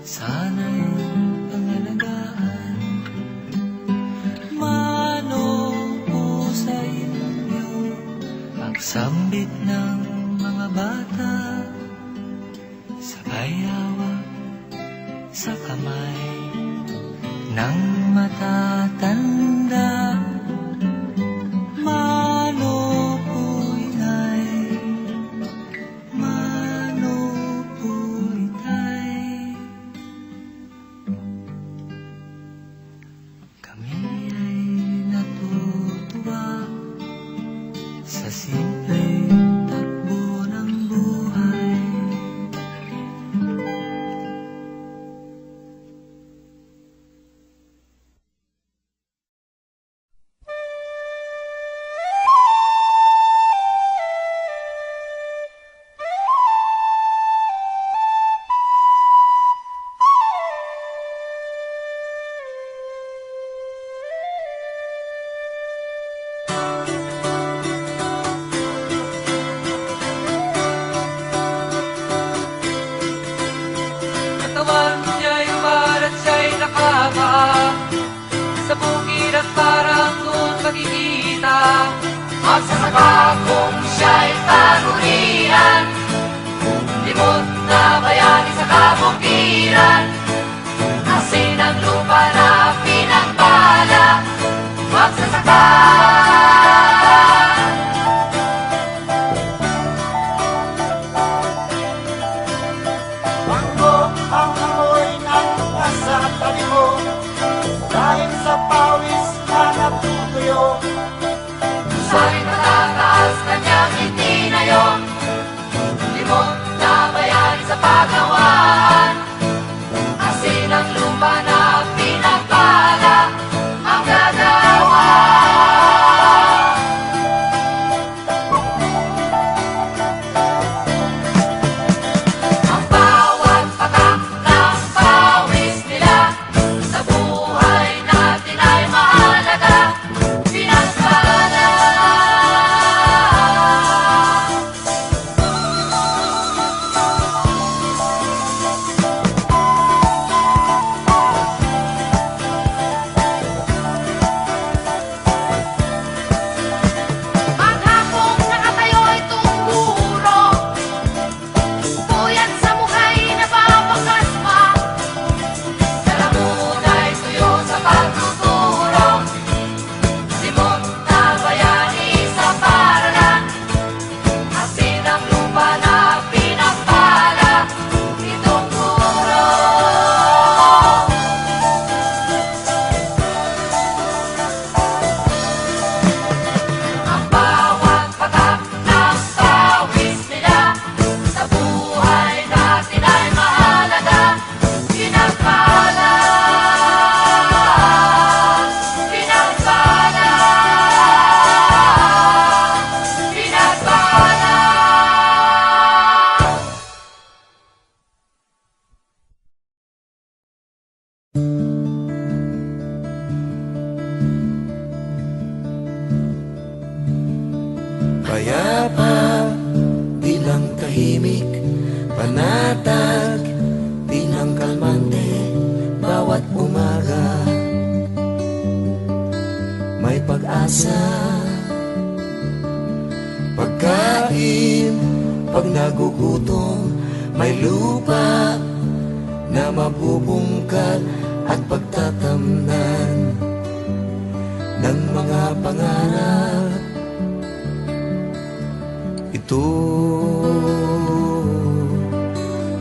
sana'y pangalagaan. Mano po sa inyo ang sambit ng mga bata, sabay hawak sa kamay ng matatanda. Mano po'y inay, mano po'y tay, kami ay natutuwa sa simpleng takbo ng buhay. Katawan niya'y umalat, siya'y nakabaa sa bukid at parang doon makikita. Magsasaka kung siya'y tanurian, limot na bayani sa kabukiran. Asin ang lupa na pinagpala, magsasaka. Bangko ang amoy ng nasa tabi mo, dahil sa pawis na natutuyo. Sa'y matataas kanyang itinayo, limot na bayani sa pagawaan. Asin ang lupa na pinagpala, ang gagawa. Ang bawat patak ng pawis nila sa buhay natin ay mahalaga, pinagpala. Maghapong nakatayo'y tumuro, puyat sa mukhay nababakas pa. Salamuna'y tuyo sa pagtuturo, limot na bayani sa paralan. Asin ang lupa na pinagpala, itong guro. Ang bawat patak ng pawis nila sa buhay natin ay mahalaga, pinagpala, pinagpala, pinagpala. Payapa, di lang tahimik, panatag, di lang kalmante. Bawat umaga may pag-asa, pagkain, pag nagugutom, may lupa na mabubungkal at pagtatamnan ng mga pangarap. Ito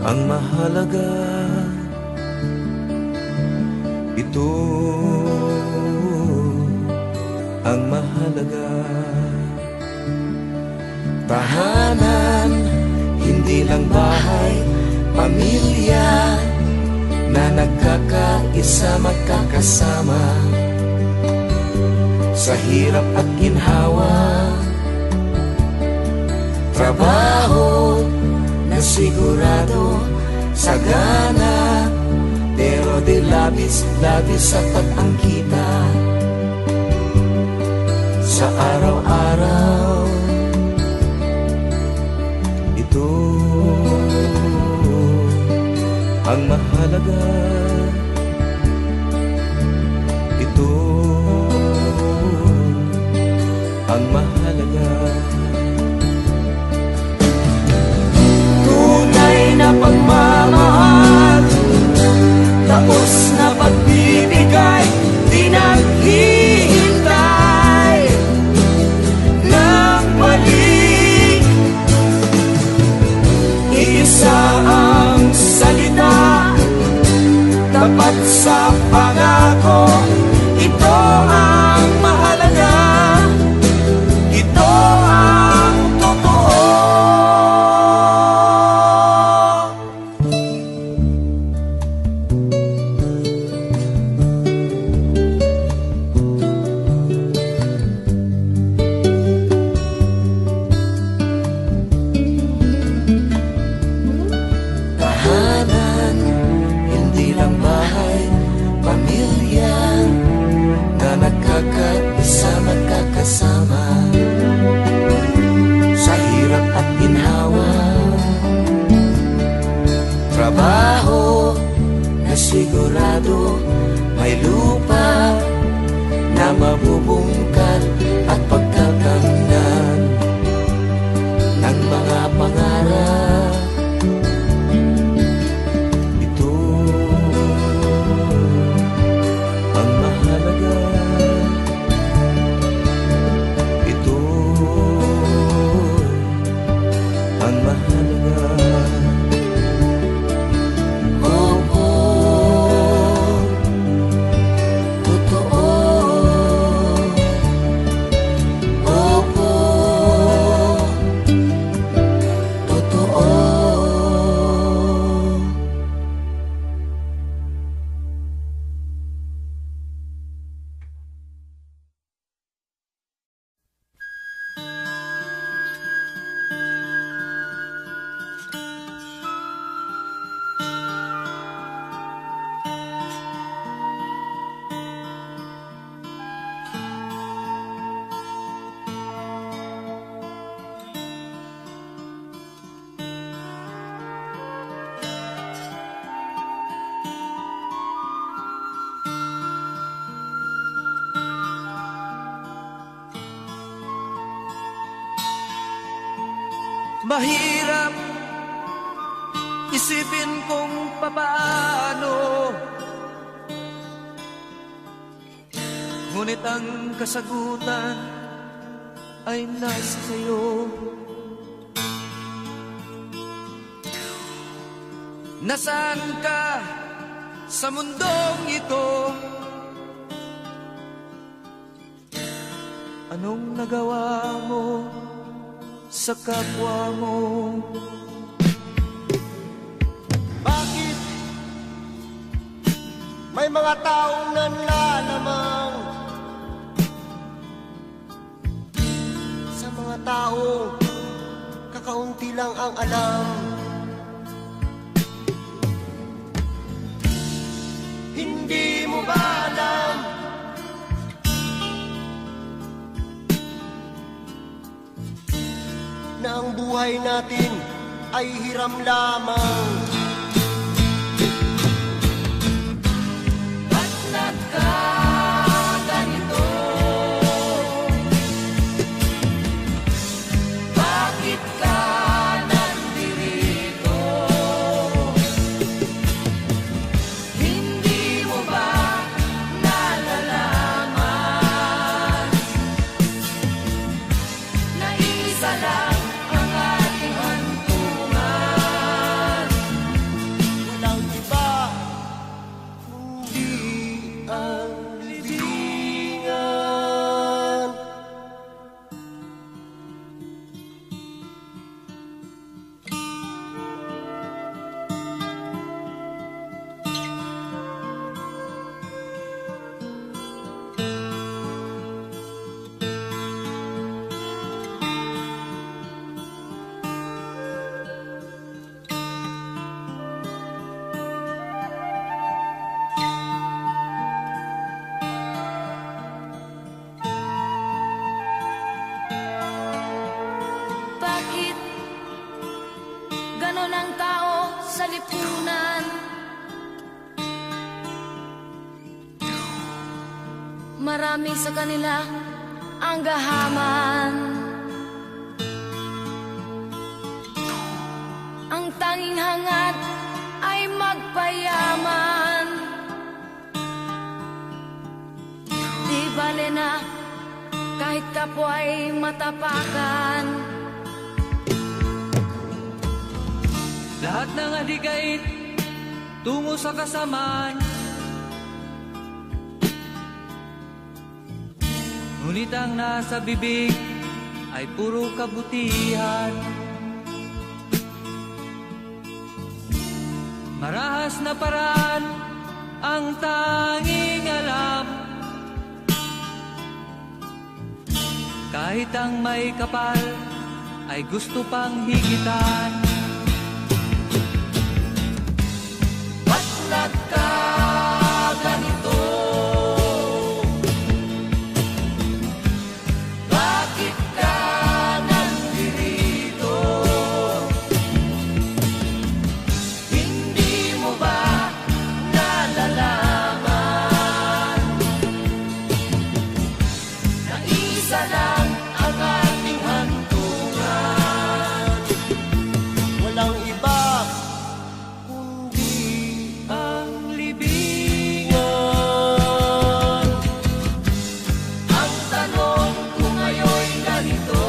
ang mahalaga. Ito ang mahalaga. Tahanan, hindi lang bahay, pamilya na nagkakaisa magkakasama sa hirap at ginhawa. Trabaho na sigurado sagana, pero di labis-labis sapat ang kita sa araw-araw. Ito ang mahalaga. Ito ang mahalaga. Tunay na pagmamahal, tapos na pagbibigay, di naghihintay ng balik. Isa ang salita, tapat sa pangako. Ito ang mahalaga. Ito ang totoo. Tahanan, hindi lang bahay, pamilya na nagkakaisa magkakasama sa hirap at ginhawa. Trabaho na sigurado, may lupa na mabubungkal at pagkakamnan ng mga pangarap. Ito ang mahalaga. Ito ang mahalaga. Opo, totoo. Opo, totoo. Mahirap isipin kung papaano, ngunit ang kasagutan ay nasa sayo. Nasaan ka sa mundong ito? Anong nagawa mo sa kapwa mo? Bakit may mga taong nanlalamang sa mga taong kakaunti lang ang alam? Hindi mo ba alam na ang buhay natin ay hiram lamang? Ba't nagkaganito? Bakit ka nandirito? Hindi mo ba nalalaman na isa lang ang ating hantungan? lipunan. Marami sa kanila ang gahaman. Ang tanging hangad ay magpayaman. Di bale na kahit kapwa'y matapakan. Lahat ng adigait tungo sa kasamaan, ngunit ang nasa bibig ay puro kabutihan. Marahas na paraan ang tanging alam, kahit ang may kapal ay gusto pang higitan. Ba't nagkaganito? Bakit ka nandito? Hindi mo ba nalalaman na isa lang ang ating hantungan? Walang iba Kundi Ang libingan, ang tanong kung ngayon'y ganito,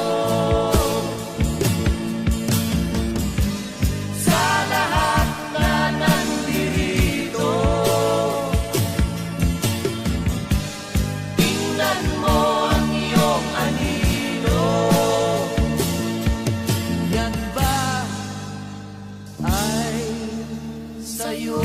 sa lahat na nandirito, tingnan mo ang iyong anino. Yan ba ay sa'yo?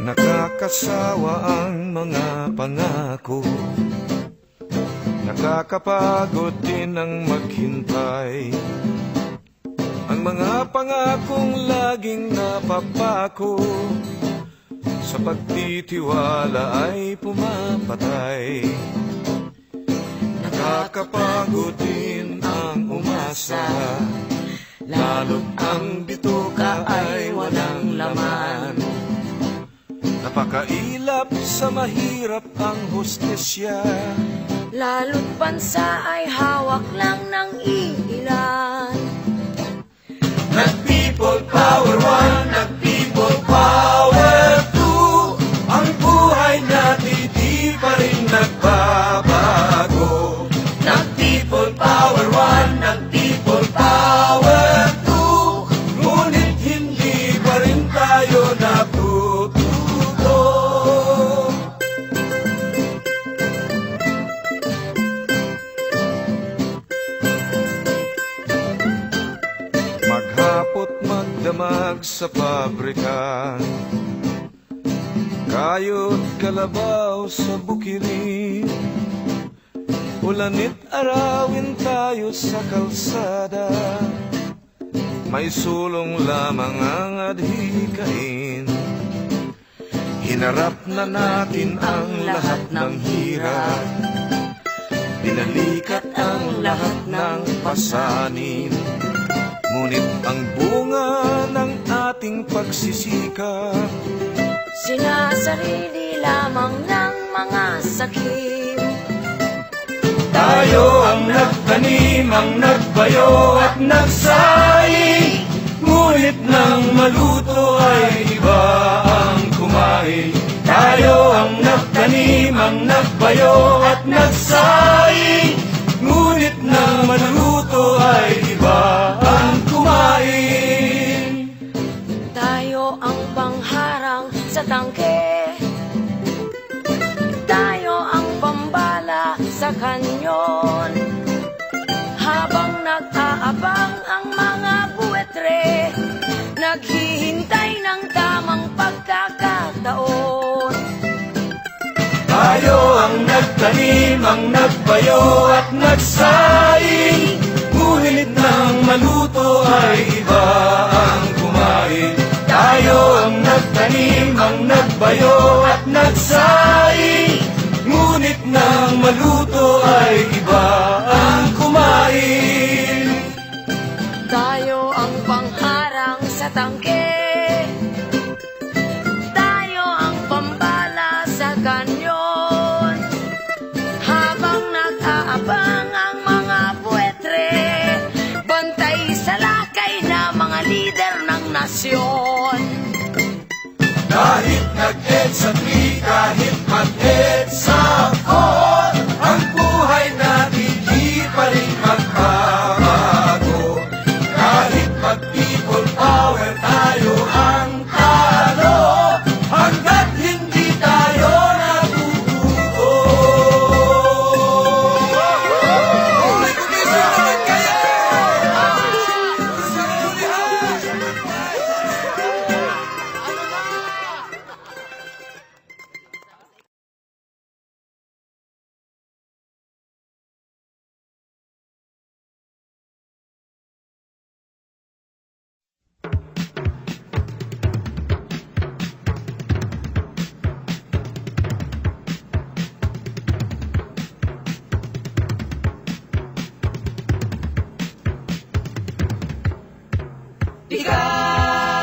Nakakasawa ang mga pangako, nakakapagod din ang maghintay. Ang mga pangakong laging napapako, sa pagtitiwala ay pumapatay. Nakakapagod din ang umasa, lalo't ang bituka ay walang laman. Napakailap sa mahirap ang hostesya, Lalo't bansa ay hawak lang ng iilan. Nag-people power one, nag-people power two. Ang buhay natin di pa rin nagbabago. Nag-people power one, nag-people power two. Ngunit hindi pa rin tayo natututo. Maghapot magdamag sa pabrika, kayod kalabaw sa bukirin. Ulanit arawin tayo sa kalsada, may sulong lamang ang adhikain. Hinarap na natin ang lahat ng hirap, binalikat ang lahat ng pasanin. Ngunit ang bunga ng ating pagsisikap, Sinasarili lamang ng mga sakim. tayo ang nagtanim, ang nagbayo at nagsaing. Ngunit nang maluto ay iba ang kumain. Tayo ang nagtanim, ang nagbayo at nagsaing. Ngunit nang maluto ay iba ang kumain. Tayo ang pangharang sa tangke, tayo ang pambala sa kanyon. Habang nag-aabang ang mga buwetre, naghihintay ng tamang pagkakataon. Tayo ang nagtanim, ang nagbayo at nagsaing. Ngunit nang maluto ay iba ang kumain. Tayo ang nagtanim, ang nagbayo at nagsaing. Ngunit nang maluto ay iba ang kumain. Tayo ang pangharang sa tangke, tayo ang pambala sa kanyon. Habang nag-aabang ang mga buwetre, bantay sa lakay na mga lider ng nasyon. Kahit nag-EDSA 3, kahit mag-EDSA 4, ang buhay natin di pa rin magbabago. Kahit mag-people power tayo ang talo, hanggat hindi tayo natututo. May kumisyon naman kayo! Sa kamulihan!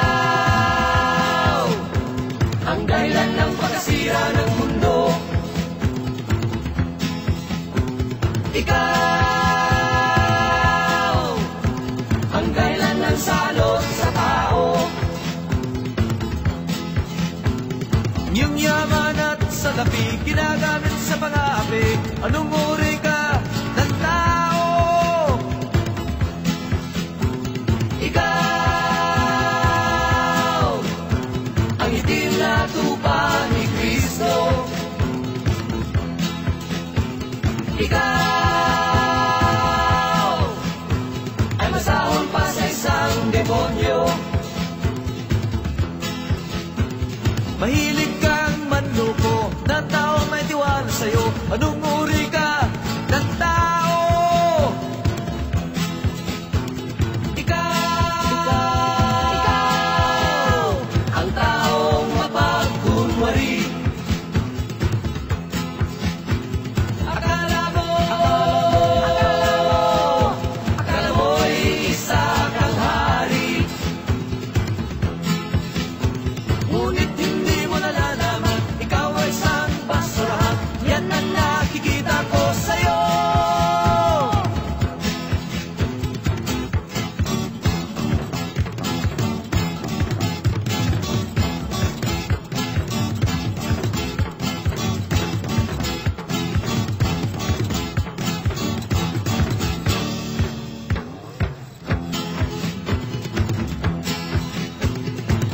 Ikaw ang dahilan ng pagkasira ng mundo. Ikaw ang dahilan ng salot sa tao. Yung yaman at salapi ginagamit sa pang-aapi. Anong uri ka ng tao? Ikaw ang itim na tupa ni Kristo. Ikaw ay masahol pa sa isang demonyo. Mahilig Anong uri ka ng tao? Ikaw ang taong mapagkunwari. Akala mo'y isa kang hari. Ngunit hindi mo nalalaman, ikaw ay isang basurahan. Yan ang nakikita ko sa'yo.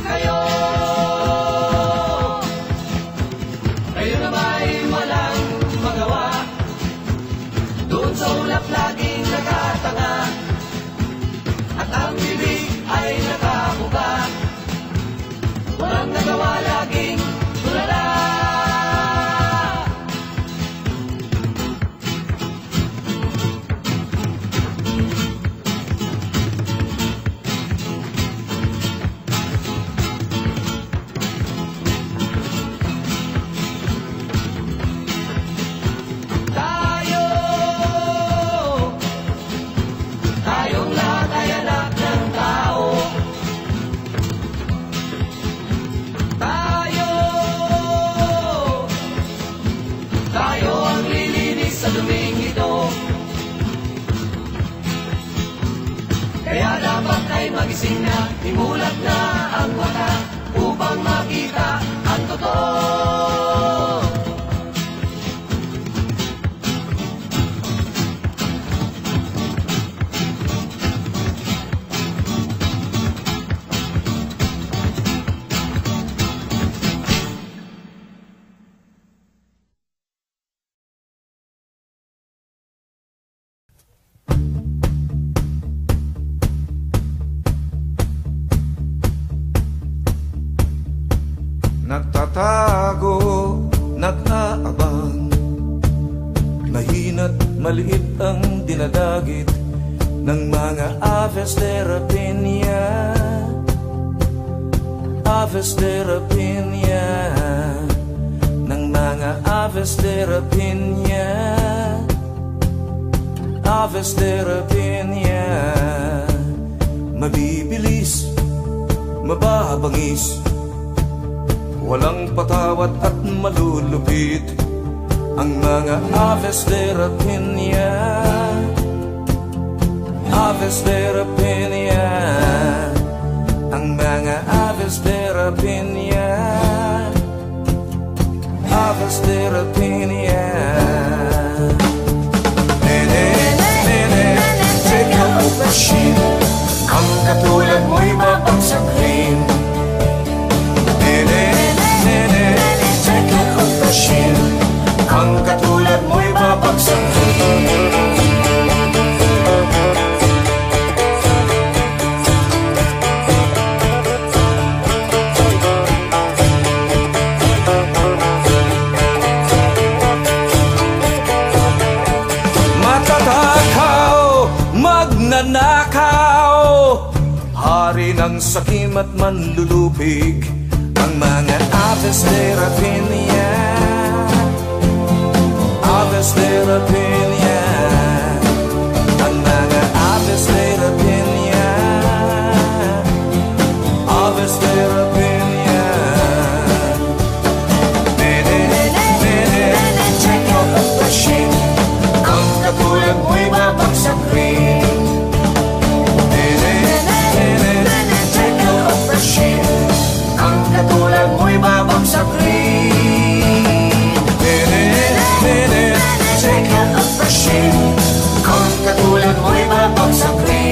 Kayo, kayo na ba'y walang magawa? Doon sa ulap laging nakatanga, at ang bibig ay nakabuka. Walang nagawa, laging tulala. Tayong lahat ay anak ng tao. Tayo ang lilinis sa duming ito. Kaya dapat ay magising na, imulat na ang mata upang makita ang totoo. Nagtatago, nag-aabang, mahina't maliit ang dinadagit ng mga aves de rapinya. Aves de rapinya, ng mga aves de rapinya. Aves de rapinya, mabibilis, mababangis, walang patawat at malulupit ang mga aves de rapinya. Aves de rapinya, ang mga aves de rapinya. Aves de rapinya. Nene, nene, take a machine, ang katulad mo'y mapagsaklin. Ang katulad mo'y mapagsaklin. Matatakaw, magnanakaw, hari ng sakim at manlulupig, ang mga aves de rapinya. Aves de rapinya, ang mga aves de rapinya. Aves de rapinya. Nene, nene, take out the machine, ang katulad mo'y mapagsaklin. Nene, nene, take out the machine, ang katulad mo'y mapagsaklin. Take out the machine, ang katulad mo'y mapagsaklin.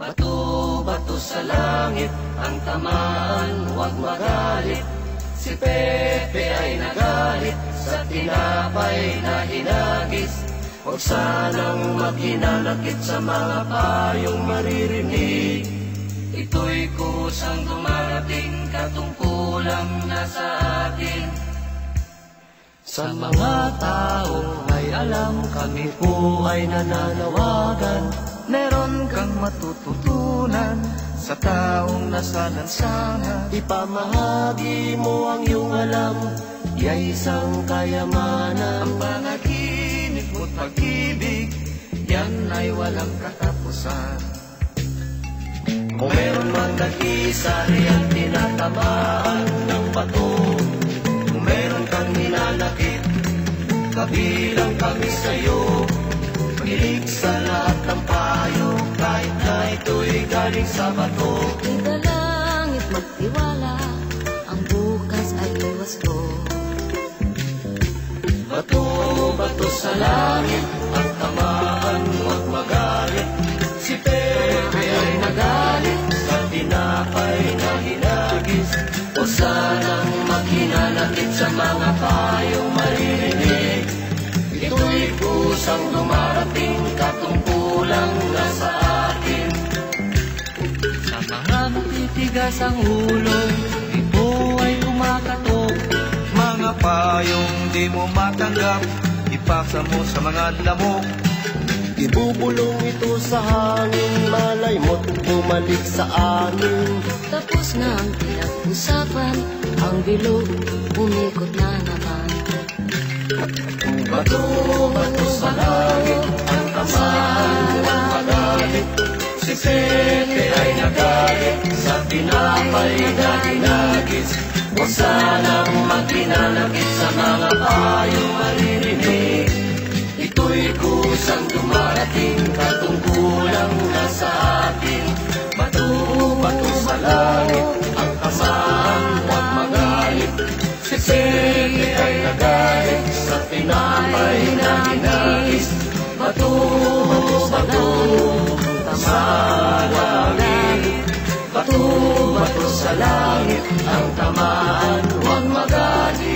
Bato-bato sa langit ang tamaan, huwag magalit. Si Pepe ay nagalit sa tinapay na hinagis. Huwag sanang maghinanakit sa mga payong maririnig. Ito'y kusang dumarating, katungkulang nasa atin. Sa mga tao ay alam, kami po ay nananawagan. Meron kang matututunan sa taong nasa lansangan. Ipamahagi mo ang iyong alam, ya'y isang kayamanan. Ang panaginip mo't pag-ibig, yan ay walang katapusan. Kung meron mang nag-isari ang tinatamaan ng bato, kung meron kang hinanakit, kabilang kami sa'yo. Mahilig sa lahat ng payo, kahit na ito'y galing sa bato. Idalangit magtiwala, ang bukas ay wasto. Bato-bato sa langit, ang tamaan huwag magalit. Si Pepe ay nagalit sa tinapay na hinagis. O sanang maghinanakit sa mga payong maririnig. Ito'y kusang dumarating, katungkulang nasa atin. Sa mga matitigas ang ulo, ito ay kumakatok. Mga payong di mo matanggap, ipasa mo sa mga lamok. Ibubulong ito sa hangin, malay mo't bumalik sa amin. Tapos na ang pinag-usapan, ang bilog umikot na naman. Bato-bato sa langit, ang tamaan huwag magalit. Si Pepe ay nagalit sa tinapay na hinagis. Huwag sanang maghinanakit sa mga payong maririnig. Ito'y kusang dumarating, katungkulang nasa atin. Bato-bato sa langit, ang tamaan huwag magalit. Si Pepe ay nagalit sa tinapay na hinagis. Bato-bato sa langit, bato-bato sa langit, ang tamaan huwag magalit.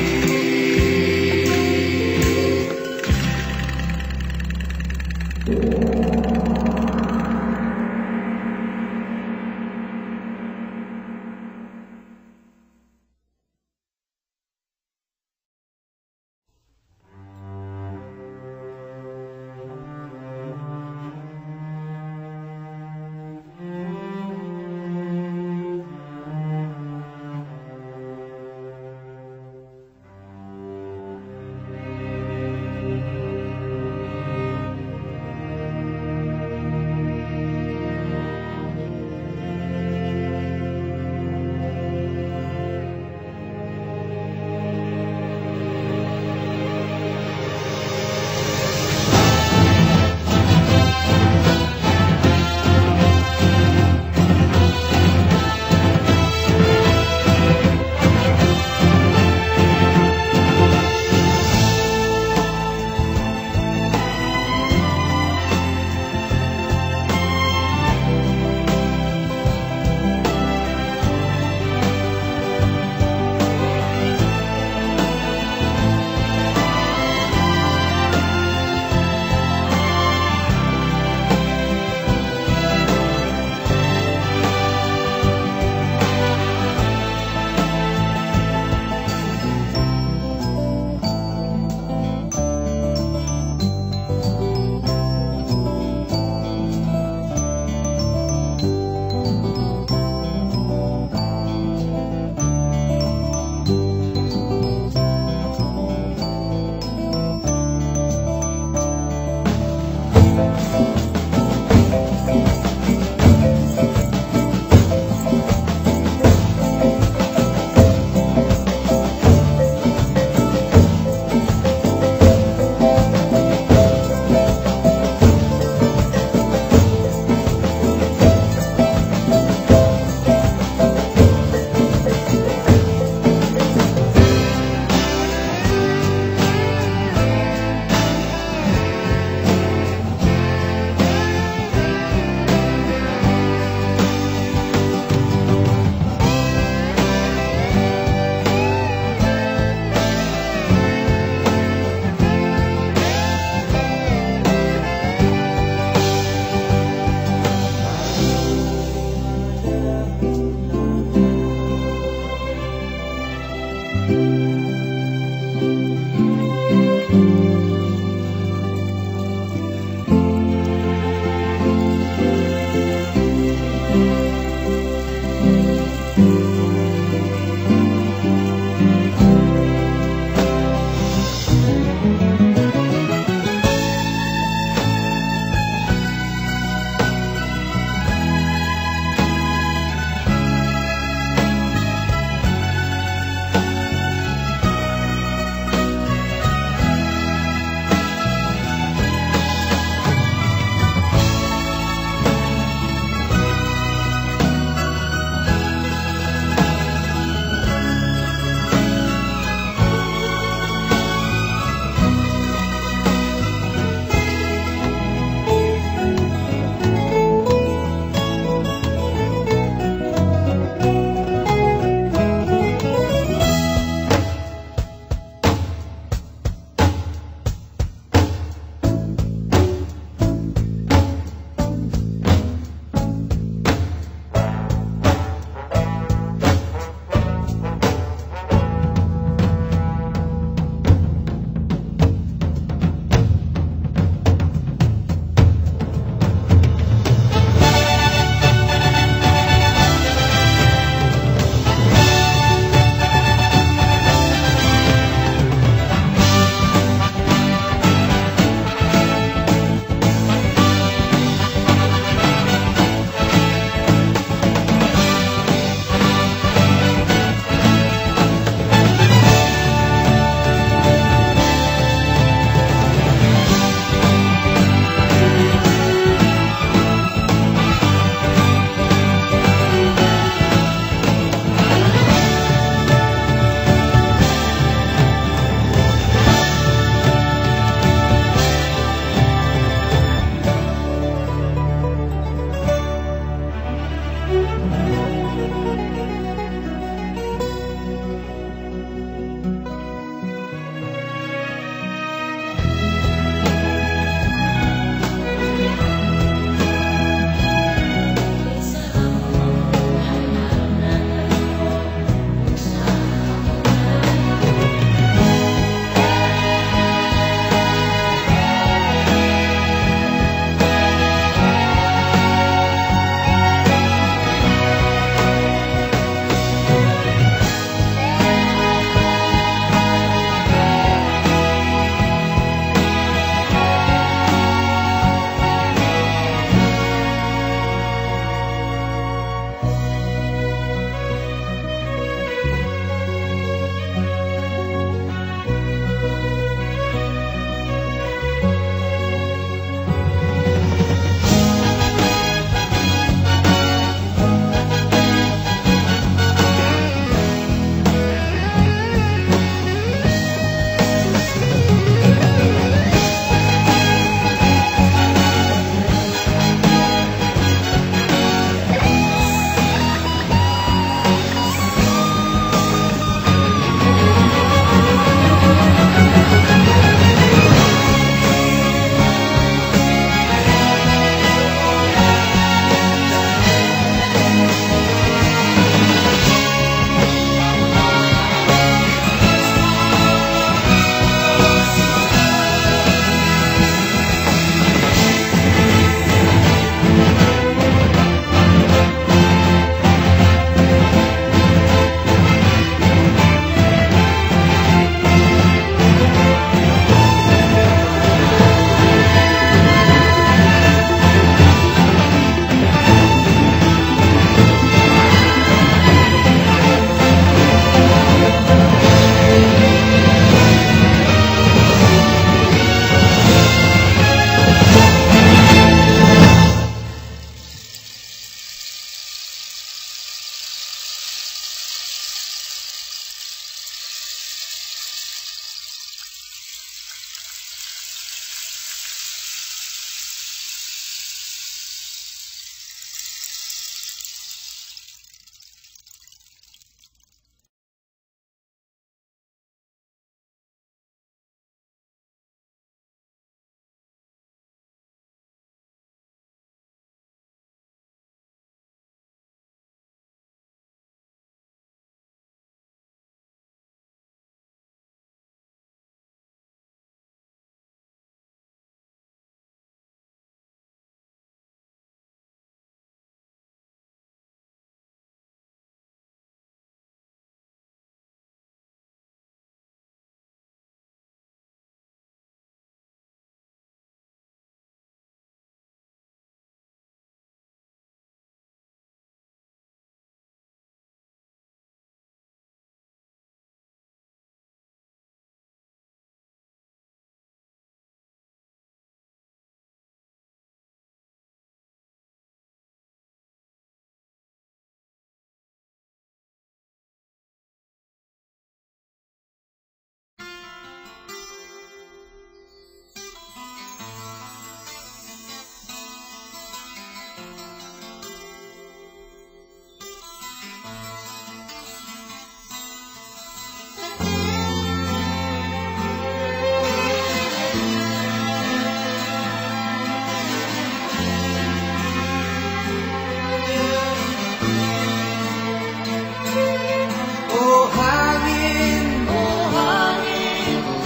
O hangin,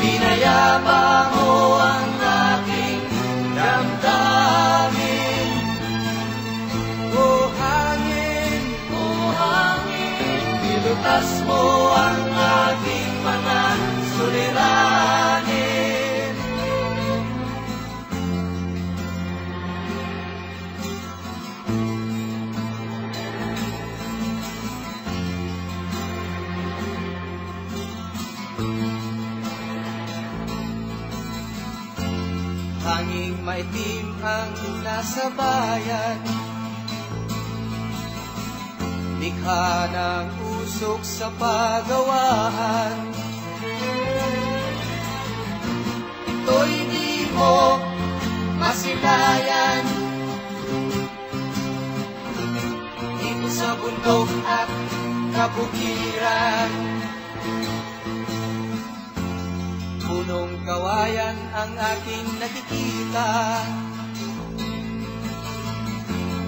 pinayapa mo ang aking damdamin. O hangin, nilutas mo ang aking mga suliranin. Hanging maitim ang nasa bayan, likha ng usok sa pagawaan. Ito'y di mo masilayan, dito sa bundok at kabukiran. Punong kawayan ang aking nakikita,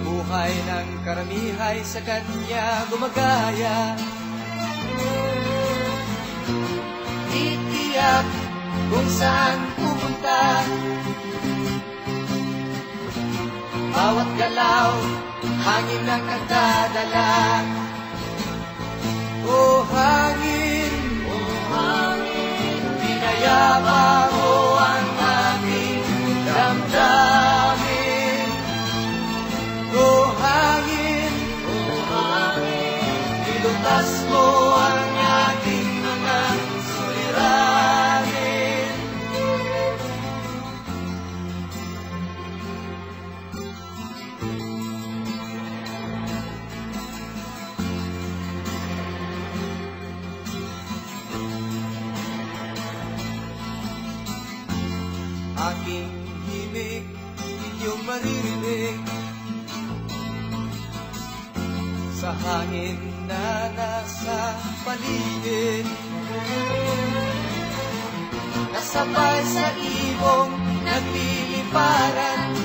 buhay ng karamihay sa kanya gumagaya. Titiyak kung saan pupunta, bawat galaw hangin ang nagdadala. O hangin, pinayapa mo ang aking damdamin. O hangin, nilutas mo ang aking mga suliranin. Aking himig, inyong maririnig sa hangin na nasa paligid. Kasabay sa ibong nagliliparan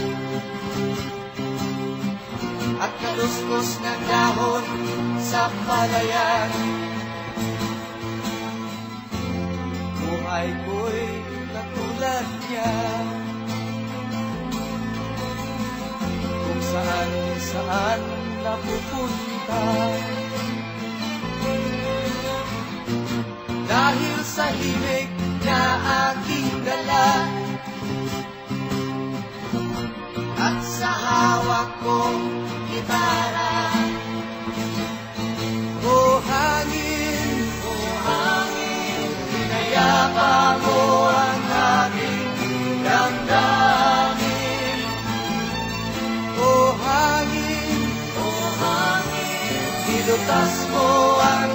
at kaluskos ng dahon sa palayan. Buhay ko'y katulad niya, kung saan saan napupunta. Dahil sa himig na aking dala at sa hawak kong gitara. O hangin, pinayapa mo ang aking damdamin. O hangin, nilutas mo ang